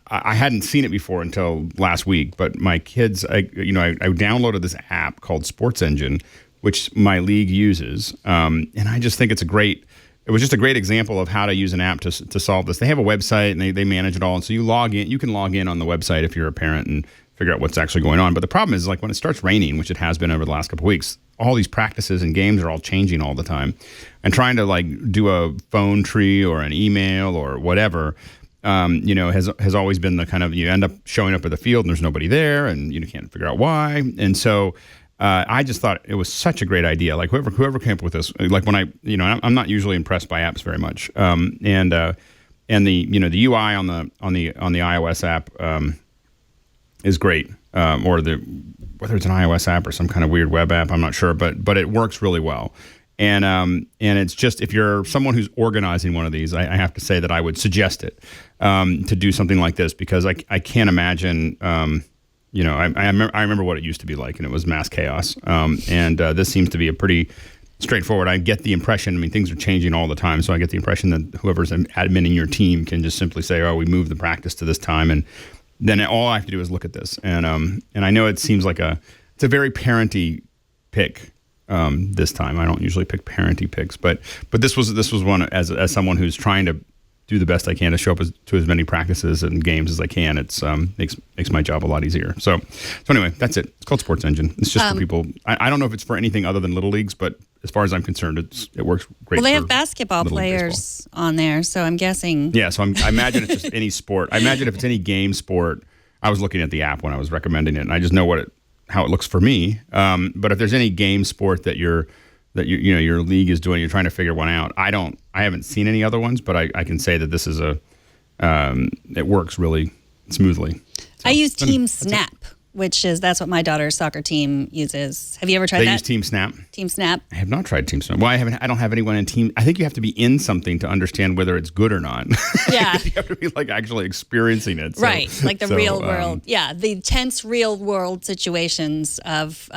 I hadn't seen it before until last week, but my kids, I downloaded this app called Sports Engine, which my league uses. And I just think it was just a great example of how to use an app to solve this. They have a website and they manage it all. And so you can log in on the website if you're a parent and figure out what's actually going on. But the problem is like when it starts raining, which it has been over the last couple of weeks, all these practices and games are all changing all the time. And trying to like do a phone tree or an email or whatever, has always been the kind of, you end up showing up at the field and there's nobody there and you can't figure out why. And so I just thought it was such a great idea. Like whoever came up with this, like when I'm not usually impressed by apps very much. And the UI on the iOS app is great. Whether it's an iOS app or some kind of weird web app, I'm not sure, but it works really well. And it's just, if you're someone who's organizing one of these, I have to say that I would suggest it to do something like this, because I can't imagine. I remember what it used to be like, and it was mass chaos. This seems to be a pretty straightforward. I get the impression, things are changing all the time, so I get the impression that whoever's adminning your team can just simply say, "Oh, we moved the practice to this time," and then all I have to do is look at this. And I know it seems like it's a very parenty pick. This time, I don't usually pick parenty picks, but this was one as someone who's trying to do the best I can to show up to as many practices and games as I can. It's makes my job a lot easier. So anyway, that's it. It's called Sports Engine. It's just for people. I don't know if it's for anything other than little leagues, but as far as I'm concerned, it works great. Well, they have basketball players on there, so I'm guessing. Yeah, so I imagine it's just any sport. I imagine if it's any game sport. I was looking at the app when I was recommending it, and I just know how it looks for me. But if there's any game sport that your league is doing, you're trying to figure one out. I haven't seen any other ones, but I can say that this is it works really smoothly. So, I use Team Snap, that's what my daughter's soccer team uses. Have you ever tried that? They use Team Snap? Team Snap. I have not tried Team Snap. Well, I don't have anyone in Team. I think you have to be in something to understand whether it's good or not. Yeah. You have to be like actually experiencing it. Right. Like the real world. Yeah. The tense real world situations of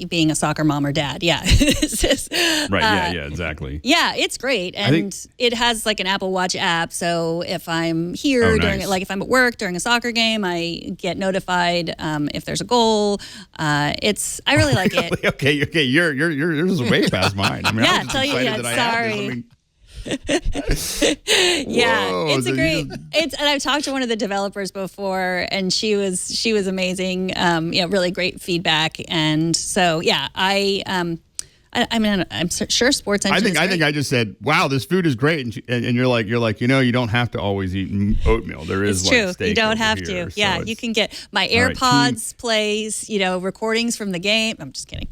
being a soccer mom or dad. Yeah. Right. Yeah, exactly. Yeah, it's great. And it has like an Apple Watch app. So if I'm here if I'm at work during a soccer game, I get notified if there's a goal. I really like it. Okay, yours is way past mine. Yeah, I'll tell you. Yeah, sorry. Yeah, Whoa, it's a great. And I've talked to one of the developers before, and she was amazing. Really great feedback, and so yeah, I'm I mean, I'm sure Sports Engine. I think I just said, "Wow, this food is great," and you're like, you don't have to always eat oatmeal. There is it's true. Steak you don't have here, to. so Yeah, you can get my AirPods plays. Recordings from the game. I'm just kidding.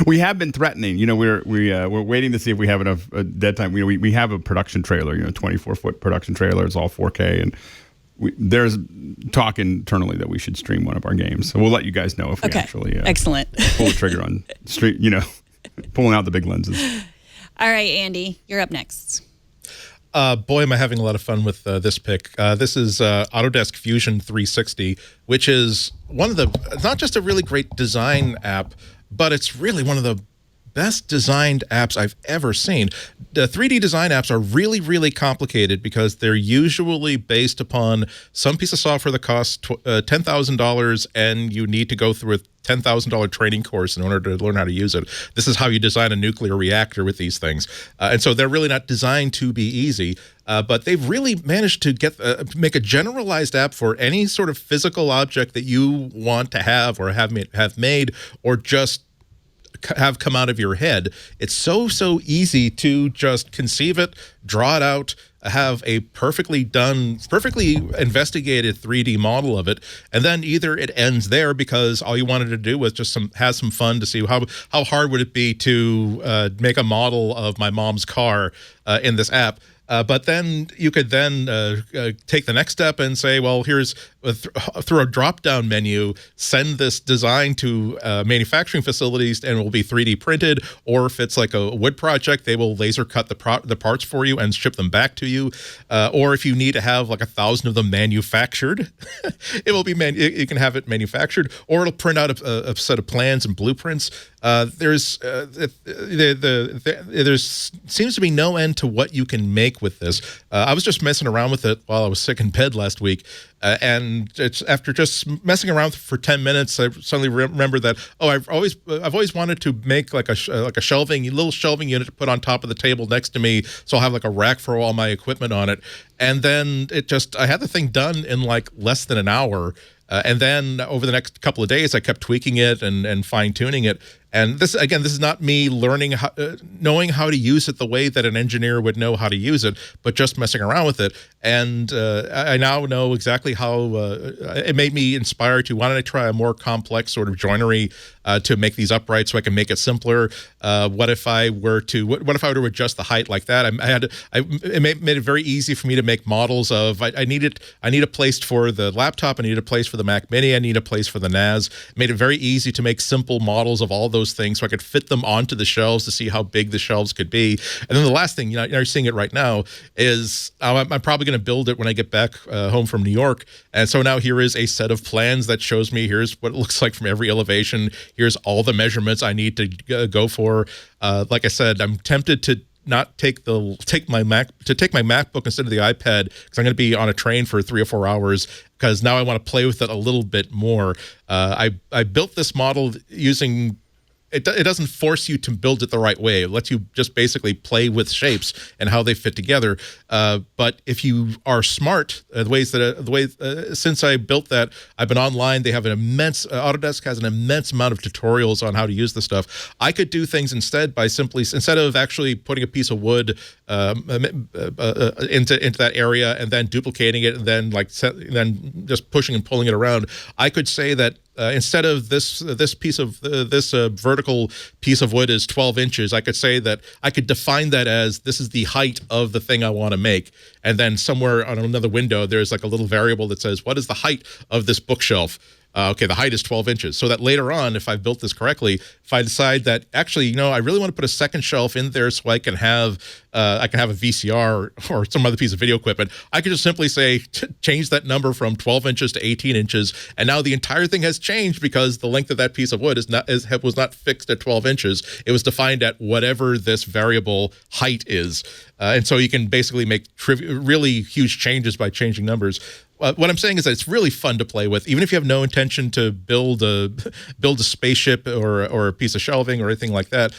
We have been threatening. We're waiting to see if we have enough dead time. We have a production trailer. 24-foot production trailer. It's all 4K, and there's talk internally that we should stream one of our games. So we'll let you guys know if we actually excellent pull the trigger on pulling out the big lenses. All right, Andy, you're up next. Boy, am I having a lot of fun with this pick. This is Autodesk Fusion 360, which is not just a really great design app, but it's really one of the best designed apps I've ever seen. The 3D design apps are really, really complicated because they're usually based upon some piece of software that costs $10,000 and you need to go through a $10,000 training course in order to learn how to use it. This is how you design a nuclear reactor with these things. And so they're really not designed to be easy, but they've really managed to make a generalized app for any sort of physical object that you want to have or have made or just have come out of your head. It's so easy to just conceive it, draw it out, have a perfectly investigated 3D model of it, and then either it ends there because all you wanted to do was just have some fun to see how hard would it be to make a model of my mom's car in this app. But then you could then take the next step and say, well, here's through a drop-down menu, send this design to manufacturing facilities and it will be 3D printed. Or if it's like a wood project, they will laser cut the parts for you and ship them back to you. Or if you need to have like 1,000 of them manufactured, it will be you can have it manufactured, or it'll print out a set of plans and blueprints. There seems to be no end to what you can make with this. I was just messing around with it while I was sick in bed last week, and it's after just messing around for 10 minutes, I suddenly remembered that I've always wanted to make like a little shelving unit to put on top of the table next to me, so I'll have like a rack for all my equipment on it. And then I had the thing done in like less than an hour. And then over the next couple of days, I kept tweaking it and fine-tuning it. And this is not me knowing how to use it the way that an engineer would know how to use it, but just messing around with it. And I now know exactly how it made me inspired to, why don't I try a more complex sort of joinery to make these upright so I can make it simpler? What if I were to adjust the height like that? It made it very easy for me to make models of, I need a place for the laptop, I need a place for the Mac Mini, I need a place for the NAS. It made it very easy to make simple models of all those things so I could fit them onto the shelves to see how big the shelves could be. And then the last thing, you're seeing it right now, is I'm probably going to build it when I get back home from New York. And so now here is a set of plans that shows me here's what it looks like from every elevation. Here's all the measurements I need to go for. Like I said, I'm tempted to not take my MacBook instead of the iPad, because I'm going to be on a train for 3 or 4 hours, because now I want to play with it a little bit more. I built this model using it doesn't force you to build it the right way. It lets you just basically play with shapes and how they fit together. But if you are smart, since I built that, I've been online. They have an immense Autodesk has an immense amount of tutorials on how to use the stuff. I could do things instead of actually putting a piece of wood into that area and then duplicating it and then then just pushing and pulling it around. I could say that instead of this vertical piece of wood is 12 inches, I could say that I could define that as this is the height of the thing I want to make. And then somewhere on another window, there's like a little variable that says, what is the height of this bookshelf? Okay, the height is 12 inches. So that later on, if I've built this correctly, if I decide that actually, I really want to put a second shelf in there so I can have a VCR or some other piece of video equipment, I could just simply say, change that number from 12 inches to 18 inches. And now the entire thing has changed because the length of that piece of wood was not fixed at 12 inches. It was defined at whatever this variable height is. And so you can basically make really huge changes by changing numbers. What I'm saying is that it's really fun to play with, even if you have no intention to build a spaceship or a piece of shelving or anything like that.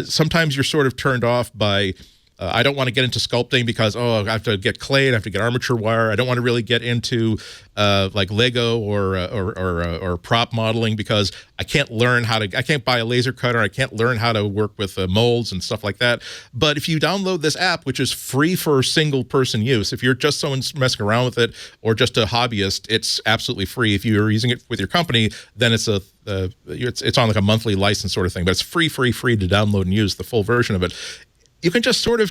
Sometimes you're sort of turned off by I don't want to get into sculpting because, I have to get clay and I have to get armature wire. I don't want to really get into like Lego or prop modeling because I can't buy a laser cutter. I can't learn how to work with molds and stuff like that. But if you download this app, which is free for single person use, if you're just someone messing around with it or just a hobbyist, it's absolutely free. If you're using it with your company, then it's on like a monthly license sort of thing, but it's free to download and use the full version of it. You can just sort of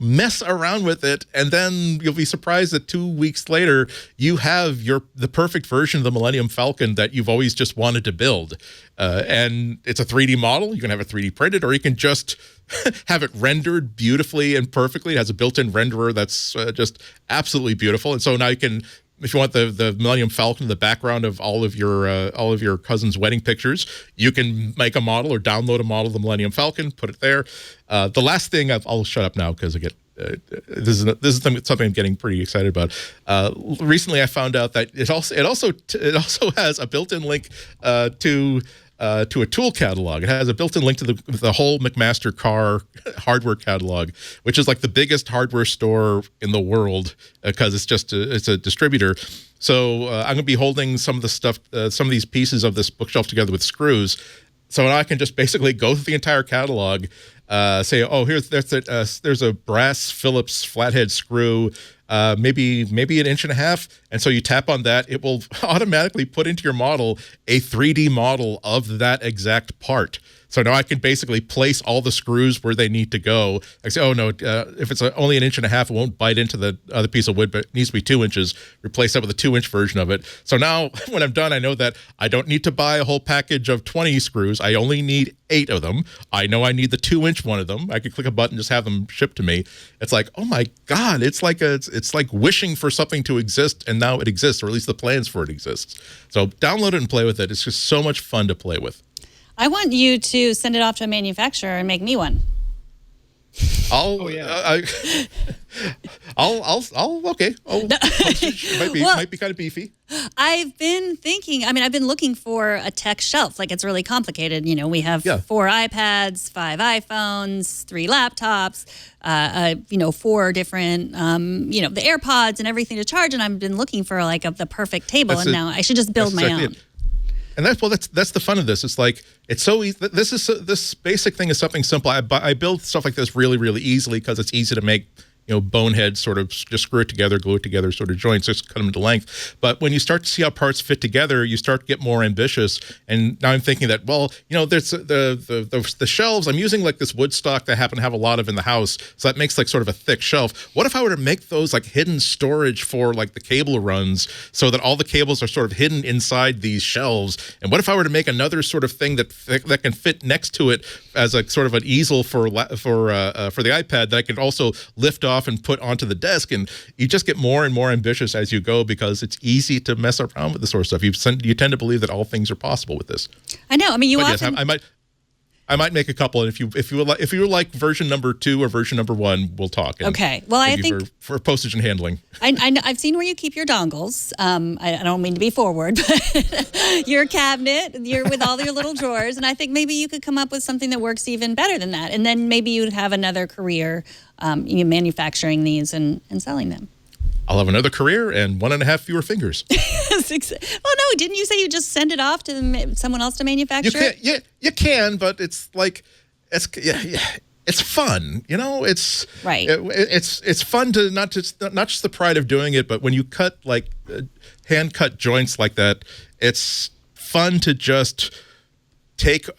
mess around with it, and then you'll be surprised that 2 weeks later you have the perfect version of the Millennium Falcon that you've always just wanted to build. And it's a 3D model. You can have it 3D printed, or you can just have it rendered beautifully and perfectly. It has a built-in renderer that's just absolutely beautiful. And so now you can, if you want the Millennium Falcon, the background of all of your cousin's wedding pictures, you can make a model or download a model of the Millennium Falcon, put it there. The last thing, I'll shut up now because I get this is something I'm getting pretty excited about. Recently, I found out that it also has a built-in link to a tool catalog. It has a built-in link to the whole McMaster car hardware catalog, which is like the biggest hardware store in the world because it's a distributor. So I'm going to be holding some of the stuff, some of these pieces of this bookshelf together with screws. So now I can just basically go through the entire catalog, say, there's a brass Phillips flathead screw, maybe an inch and a half. And so you tap on that, it will automatically put into your model a 3D model of that exact part. So now I can basically place all the screws where they need to go. I say, if it's only an inch and a half, it won't bite into the other piece of wood, but it needs to be 2 inches. Replace that with a 2-inch version of it. So now when I'm done, I know that I don't need to buy a whole package of 20 screws. I only need 8 of them. I know I need the 2-inch one of them. I could click a button and just have them shipped to me. It's like, oh my God, it's like wishing for something to exist, and now it exists, or at least the plans for it exists. So download it and play with it. It's just so much fun to play with. I want you to send it off to a manufacturer and make me one. Okay. Might be kind of beefy. I've been thinking, I've been looking for a tech shelf. Like, it's really complicated. You know, we have 4 iPads, 5 iPhones, 3 laptops, 4 different, the AirPods and everything to charge. And I've been looking for the perfect table. Now I should just build my own. And that's the fun of this. It's like, it's so easy. This basic thing is something simple. I build stuff like this really, really easily because it's easy to make, bonehead sort of just screw it together, glue it together sort of joints, just cut them into length. But when you start to see how parts fit together, you start to get more ambitious. And now I'm thinking that, there's the shelves. I'm using like this wood stock that I happen to have a lot of in the house. So that makes like sort of a thick shelf. What if I were to make those like hidden storage for like the cable runs so that all the cables are sort of hidden inside these shelves? And what if I were to make another sort of thing that can fit next to it as a sort of an easel for the iPad that I could also lift off and put onto the desk? And you just get more and more ambitious as you go because it's easy to mess around with this sort of stuff. You tend to believe that all things are possible with this. I know. I might make a couple, and if you would like version number 2 or version number 1, we'll talk. Okay. Well, I think for postage and handling. I've seen where you keep your dongles. I don't mean to be forward, but your cabinet, with all your little drawers, and I think maybe you could come up with something that works even better than that, and then maybe you'd have another career, manufacturing these and selling them. I'll have another career and 1.5 fewer fingers. Well, no, didn't you say you just send it off to someone else to manufacture? You can, but it's like, it's fun. It's right. It's fun to not just the pride of doing it, but when you cut like hand cut joints like that, it's fun to just take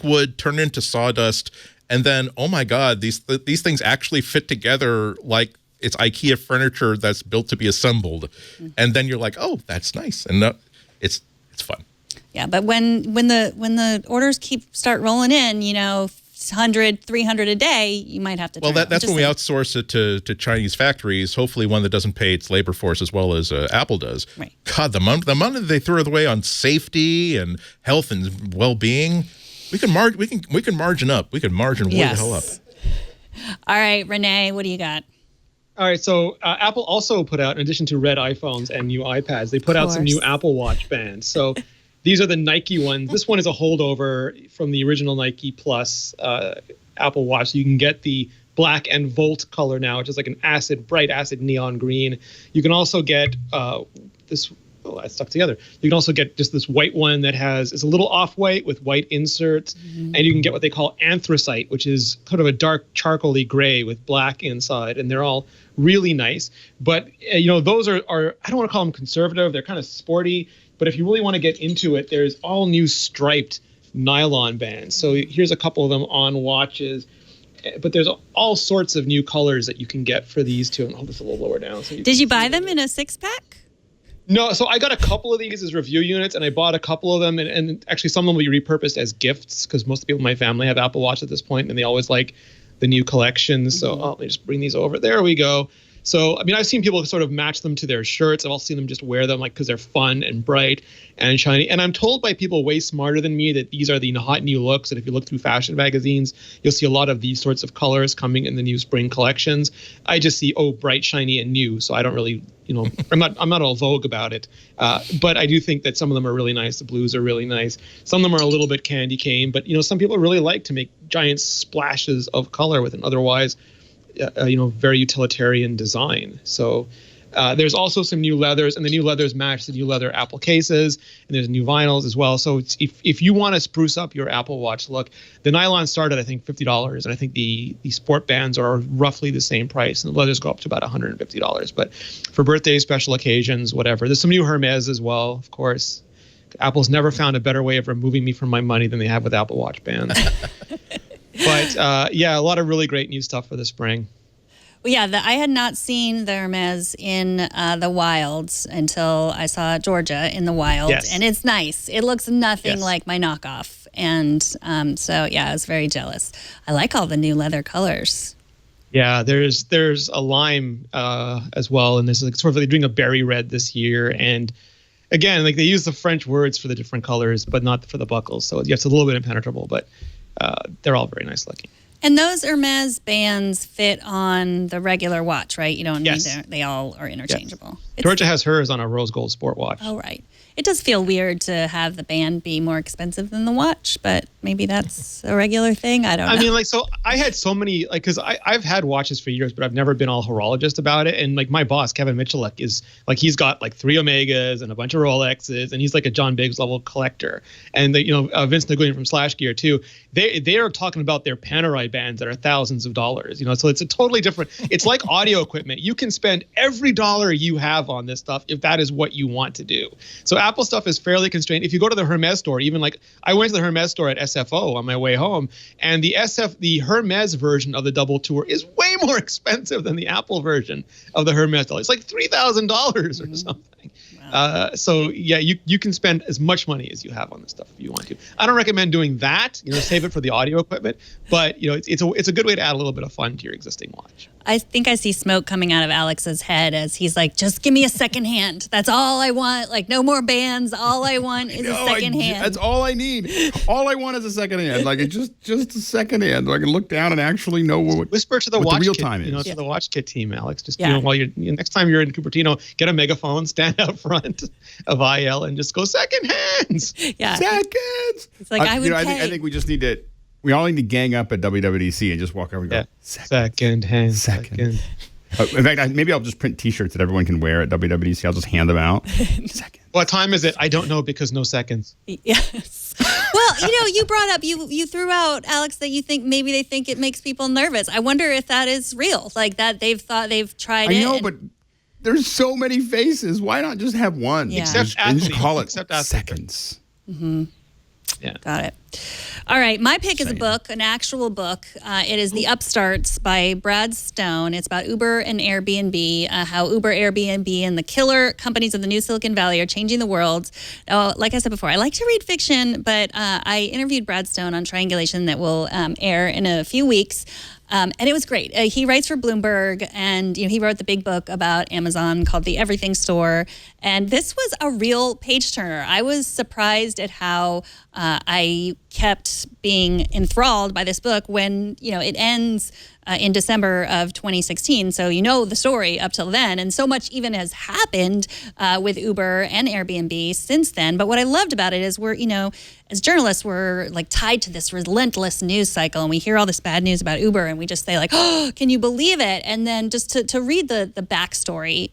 wood, turn it into sawdust, and then, oh my God, these things actually fit together like it's IKEA furniture that's built to be assembled. Mm-hmm. And then you're like, oh, that's nice. And it's fun. Yeah, but when the orders start rolling in, 100, 300 a day, you might have to. Well, that's when we outsource it to Chinese factories. Hopefully, one that doesn't pay its labor force as well as Apple does. Right. God, the amount that they throw away on safety and health and well-being, we can margin up. We can margin way the hell up. All right, Rene, what do you got? All right, so Apple also put out, in addition to red iPhones and new iPads, they put out some new Apple Watch bands. So these are the Nike ones. This one is a holdover from the original Nike Plus Apple Watch. So you can get the black and Volt color now, which is like an bright acid neon green. You can also get this. Oh, that's stuck together. You can also get just this white one that is a little off-white with white inserts, and you can get what they call anthracite, which is kind of a dark charcoaly gray with black inside, and they're all really nice. But those are I don't want to call them conservative. They're kind of sporty. But if you really want to get into it, there's all new striped nylon bands. So here's a couple of them on watches. But there's all sorts of new colors that you can get for these two. And hold this a little lower down. Did you buy them in a 6-pack? No, so I got a couple of these as review units, and I bought a couple of them, and actually some of them will be repurposed as gifts because most of the people in my family have Apple Watch at this point, and they always like the new collections. So let me just bring these over. There we go. So, I mean, I've seen people sort of match them to their shirts. I've also seen them just wear them because they're fun and bright and shiny. And I'm told by people way smarter than me that these are the hot new looks. And if you look through fashion magazines, you'll see a lot of these sorts of colors coming in the new spring collections. I just see, bright, shiny, and new. So I don't really, I'm not all Vogue about it. But I do think that some of them are really nice. The blues are really nice. Some of them are a little bit candy cane. But, some people really like to make giant splashes of color with an otherwise very utilitarian design. So there's also some new leathers, and the new leathers match the new leather Apple cases, and there's new vinyls as well. So if you want to spruce up your Apple Watch look, the nylon start at I think $50, and I think the sport bands are roughly the same price, and the leathers go up to about $150. But for birthdays, special occasions, whatever. There's some new Hermes as well, of course. Apple's never found a better way of removing me from my money than they have with Apple Watch bands. But a lot of really great new stuff for the spring. Well, yeah, I had not seen the Hermes in the wilds until I saw Georgia in the wild. Yes. And it's nice. It looks nothing Yes. like my knockoff. And I was very jealous. I like all the new leather colors. Yeah, there's a lime as well, and there's sort of they're doing a berry red this year. And again, they use the French words for the different colors, but not for the buckles. So it's a little bit impenetrable, but they're all very nice looking. And those Hermes bands fit on the regular watch, right? You don't need Yes. they all are interchangeable. Yes. Georgia has hers on a rose gold sport watch. Oh, right. It does feel weird to have the band be more expensive than the watch, but maybe that's a regular thing. I don't know. I mean, so I had so many, because I've had watches for years, but I've never been all horologist about it. And my boss, Kevin Michalek, is he's got 3 Omegas and a bunch of Rolexes, and he's like a John Biggs level collector. And Vince Nguyen from Slash Gear too. They are talking about their Panerai bands that are thousands of dollars. So it's a totally different. It's like audio equipment. You can spend every dollar you have on this stuff if that is what you want to do. So Apple stuff is fairly constrained. If you go to the Hermes store, even I went to the Hermes store at SFO on my way home, and the Hermes version of the Double Tour is way more expensive than the Apple version of the Hermes. It's like $3,000 or something. Wow. So yeah, you can spend as much money as you have on this stuff if you want to. I don't recommend doing that. Save it for the audio equipment, but it's a good way to add a little bit of fun to your existing watch. I think I see smoke coming out of Alex's head as he's like, just give me a second hand. That's all I want. No more bands. All I want is a second hand. That's all I need. All I want is a second hand. Just a second hand. I can look down and actually know what Whisper to the watch the real kit, time is. To the watch kit team, Alex. Just while next time you're in Cupertino, get a megaphone, stand out front of IL, and just go second hands. Yeah, seconds. It's like I would pay. I think we just need to. We all need to gang up at WWDC and just walk over and go, second hand. In fact, maybe I'll just print T-shirts that everyone can wear at WWDC. I'll just hand them out. Second. What time is it? I don't know because no seconds. Yes. Well, you brought up, you threw out, Alex, that maybe they think it makes people nervous. I wonder if that is real, that they've tried it. I know, but there's so many faces. Why not just have one? Yeah. Except just call it seconds. Mm-hmm. Yeah. Got it. All right. My pick is a book, an actual book. It is The Upstarts by Brad Stone. It's about Uber and Airbnb, how Uber, Airbnb, and the killer companies of the new Silicon Valley are changing the world. Like I said before, I like to read fiction, but I interviewed Brad Stone on Triangulation that will air in a few weeks. And it was great. He writes for Bloomberg, and he wrote the big book about Amazon called The Everything Store. And this was a real page turner. I was surprised at how I kept being enthralled by this book when it ends in December of 2016. So you know the story up till then. And so much even has happened with Uber and Airbnb since then. But what I loved about it is we're, as journalists, we're like tied to this relentless news cycle. And we hear all this bad news about Uber and we just say like, oh, can you believe it? And then just to read the backstory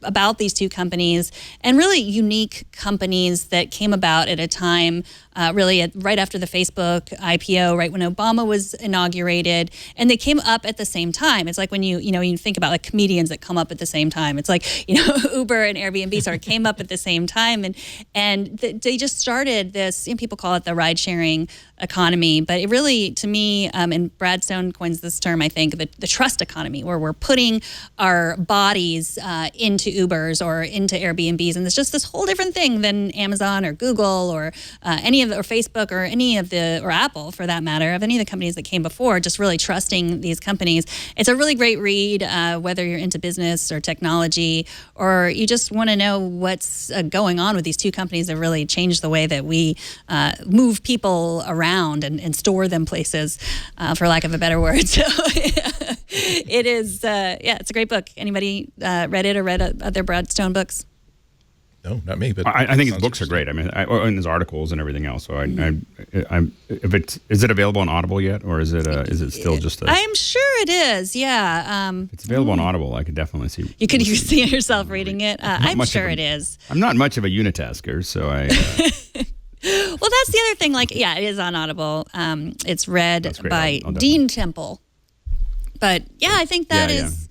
about these two companies, and really unique companies that came about at a time right after the Facebook IPO, right when Obama was inaugurated, and they came up at the same time. It's like when you think about like comedians that come up at the same time. It's like Uber and Airbnb sort of came up at the same time, and they just started this. People call it the ride sharing economy, but it really, to me, and Brad Stone coins this term, I think, the trust economy, where we're putting our bodies into Ubers or into Airbnbs, and it's just this whole different thing than Amazon or Google or or Facebook or or Apple for that matter, of any of the companies that came before, just really trusting these companies. It's a really great read, whether you're into business or technology, or you just want to know what's going on with these two companies that really changed the way that we move people around and store them places, for lack of a better word. So it is, it's a great book. Anybody read it or read other Brad Stone books? No, not me. But I think his books are great. I mean, and his articles and everything else. So is it available on Audible yet, or is it still just? I'm sure it is. Yeah. If it's available on Audible, I could definitely see. You could see yourself reading it. I'm sure it is. I'm not much of a unitasker, so I. Well, that's the other thing. Like, yeah, it is on Audible. It's read by Dean Temple. But yeah, I think that is.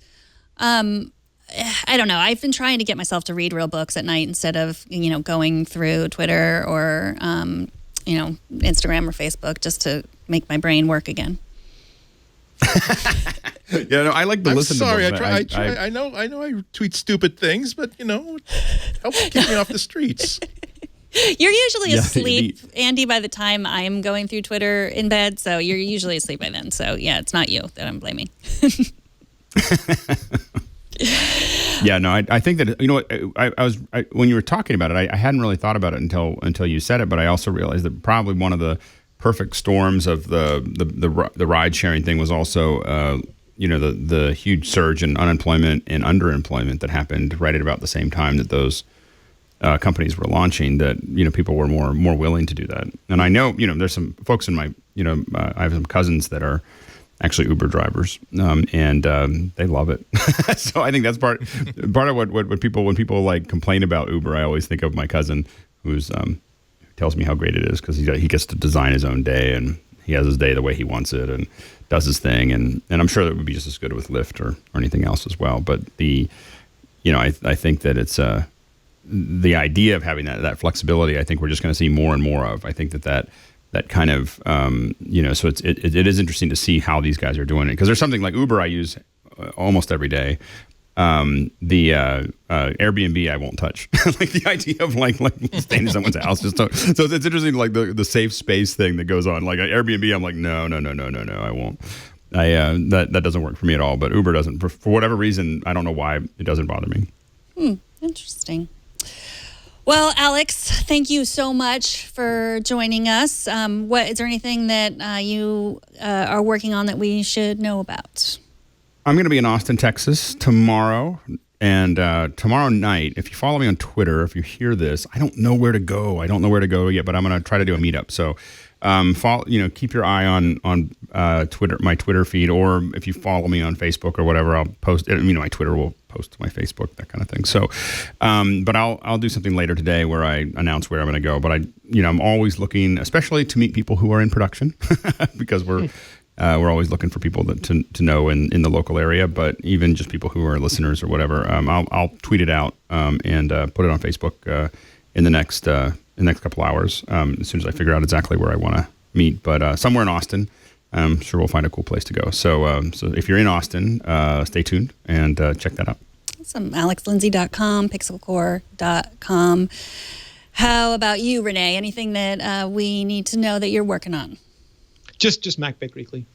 I don't know. I've been trying to get myself to read real books at night instead of, going through Twitter or, Instagram or Facebook, just to make my brain work again. I like to listen sorry, to books. I try. I know I tweet stupid things, but, help keep me off the streets. You're usually asleep, Andy, by the time I'm going through Twitter in bed. So you're usually asleep by then. So, yeah, it's not you that I'm blaming. Yeah, no, I think that when you were talking about it, I hadn't really thought about it until you said it, but I also realized that probably one of the perfect storms of the ride sharing thing was also the huge surge in unemployment and underemployment that happened right at about the same time that those companies were launching. That people were more willing to do that, and I know there's some folks in my I have some cousins that are actually Uber drivers, and they love it. So I think that's part of what when people like complain about Uber, I always think of my cousin who's tells me how great it is because he gets to design his own day and he has his day the way he wants it and does his thing, and I'm sure that would be just as good with Lyft or anything else as well. But I think that it's the idea of having that flexibility. I think we're just going to see more and more of. I think that kind of, so it is interesting to see how these guys are doing it. Because there's something like Uber I use almost every day. The Airbnb I won't touch. Like the idea of like staying in someone's house. So it's interesting, like the safe space thing that goes on. Like Airbnb, I'm like, no, I won't. That doesn't work for me at all. But Uber doesn't. For whatever reason, I don't know why it doesn't bother me. Interesting. Well, Alex, thank you so much for joining us. Is there anything that you are working on that we should know about? I'm going to be in Austin, Texas tomorrow. And tomorrow night, if you follow me on Twitter, if you hear this, I don't know where to go. I don't know where to go yet, but I'm going to try to do a meetup. So keep your eye on Twitter, my Twitter feed, or if you follow me on Facebook or whatever, I'll post. My Twitter will post to my Facebook, that kind of thing. So, but I'll do something later today where I announce where I'm going to go. But I'm always looking, especially to meet people who are in production, because we're always looking for people to know in the local area. But even just people who are listeners or whatever, I'll tweet it out and put it on Facebook in the next couple hours, as soon as I figure out exactly where I want to meet. But somewhere in Austin, I'm sure we'll find a cool place to go. So if you're in Austin, stay tuned and check that out. Awesome. AlexLindsay.com, pixelcore.com. How about you, Rene? Anything that we need to know that you're working on? Just MacBreak Weekly.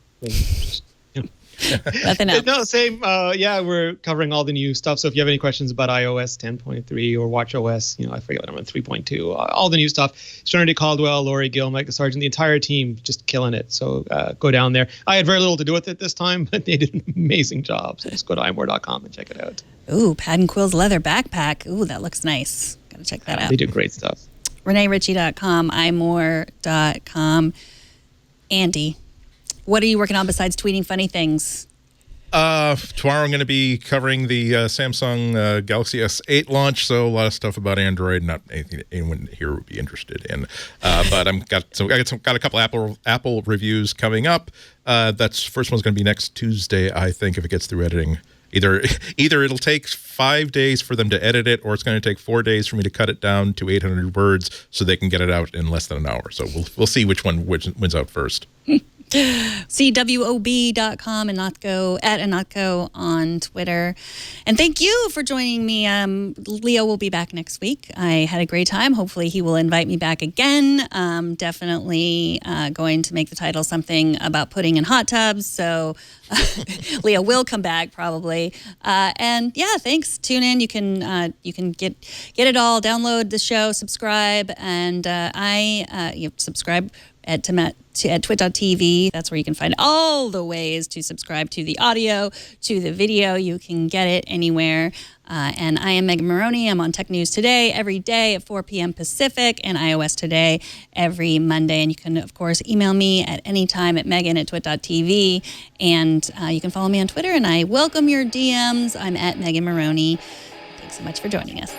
Nothing else. No, same. Yeah, we're covering all the new stuff. So if you have any questions about iOS 10.3 or watchOS, I forget what I'm on 3.2, all the new stuff. Serenity Caldwell, Lori Gill, Mike the Sergeant, the entire team just killing it. So go down there. I had very little to do with it this time, but they did an amazing job. So just go to imore.com and check it out. Ooh, Pad and Quill's leather backpack. Ooh, that looks nice. Got to check that out. They do great stuff. ReneRitchie.com, imore.com. Andy, what are you working on besides tweeting funny things? Tomorrow I'm going to be covering the Samsung Galaxy S8 launch, so a lot of stuff about Android, not anything that anyone here would be interested in. But I got a couple Apple reviews coming up. That's first one's going to be next Tuesday, I think, if it gets through editing. Either it'll take 5 days for them to edit it, or it's going to take 4 days for me to cut it down to 800 words so they can get it out in less than an hour. So we'll see which wins out first. CWOB.com and Ihnatko on Twitter. And thank you for joining me. Leo will be back next week. I had a great time. Hopefully he will invite me back again. Definitely going to make the title something about pudding in hot tubs. So Leo will come back probably. And yeah, thanks. Tune in. You can get it all. Download the show, subscribe, and subscribe at twit.tv. That's where you can find all the ways to subscribe to the audio, to the video. You can get it anywhere. And I am Megan Morrone. I'm on Tech News Today every day at 4 p.m. Pacific, and iOS Today every Monday. And you can, of course, email me at any time at megan@twit.tv. And you can follow me on Twitter, and I welcome your DMs. I'm at Megan Morrone. Thanks so much for joining us.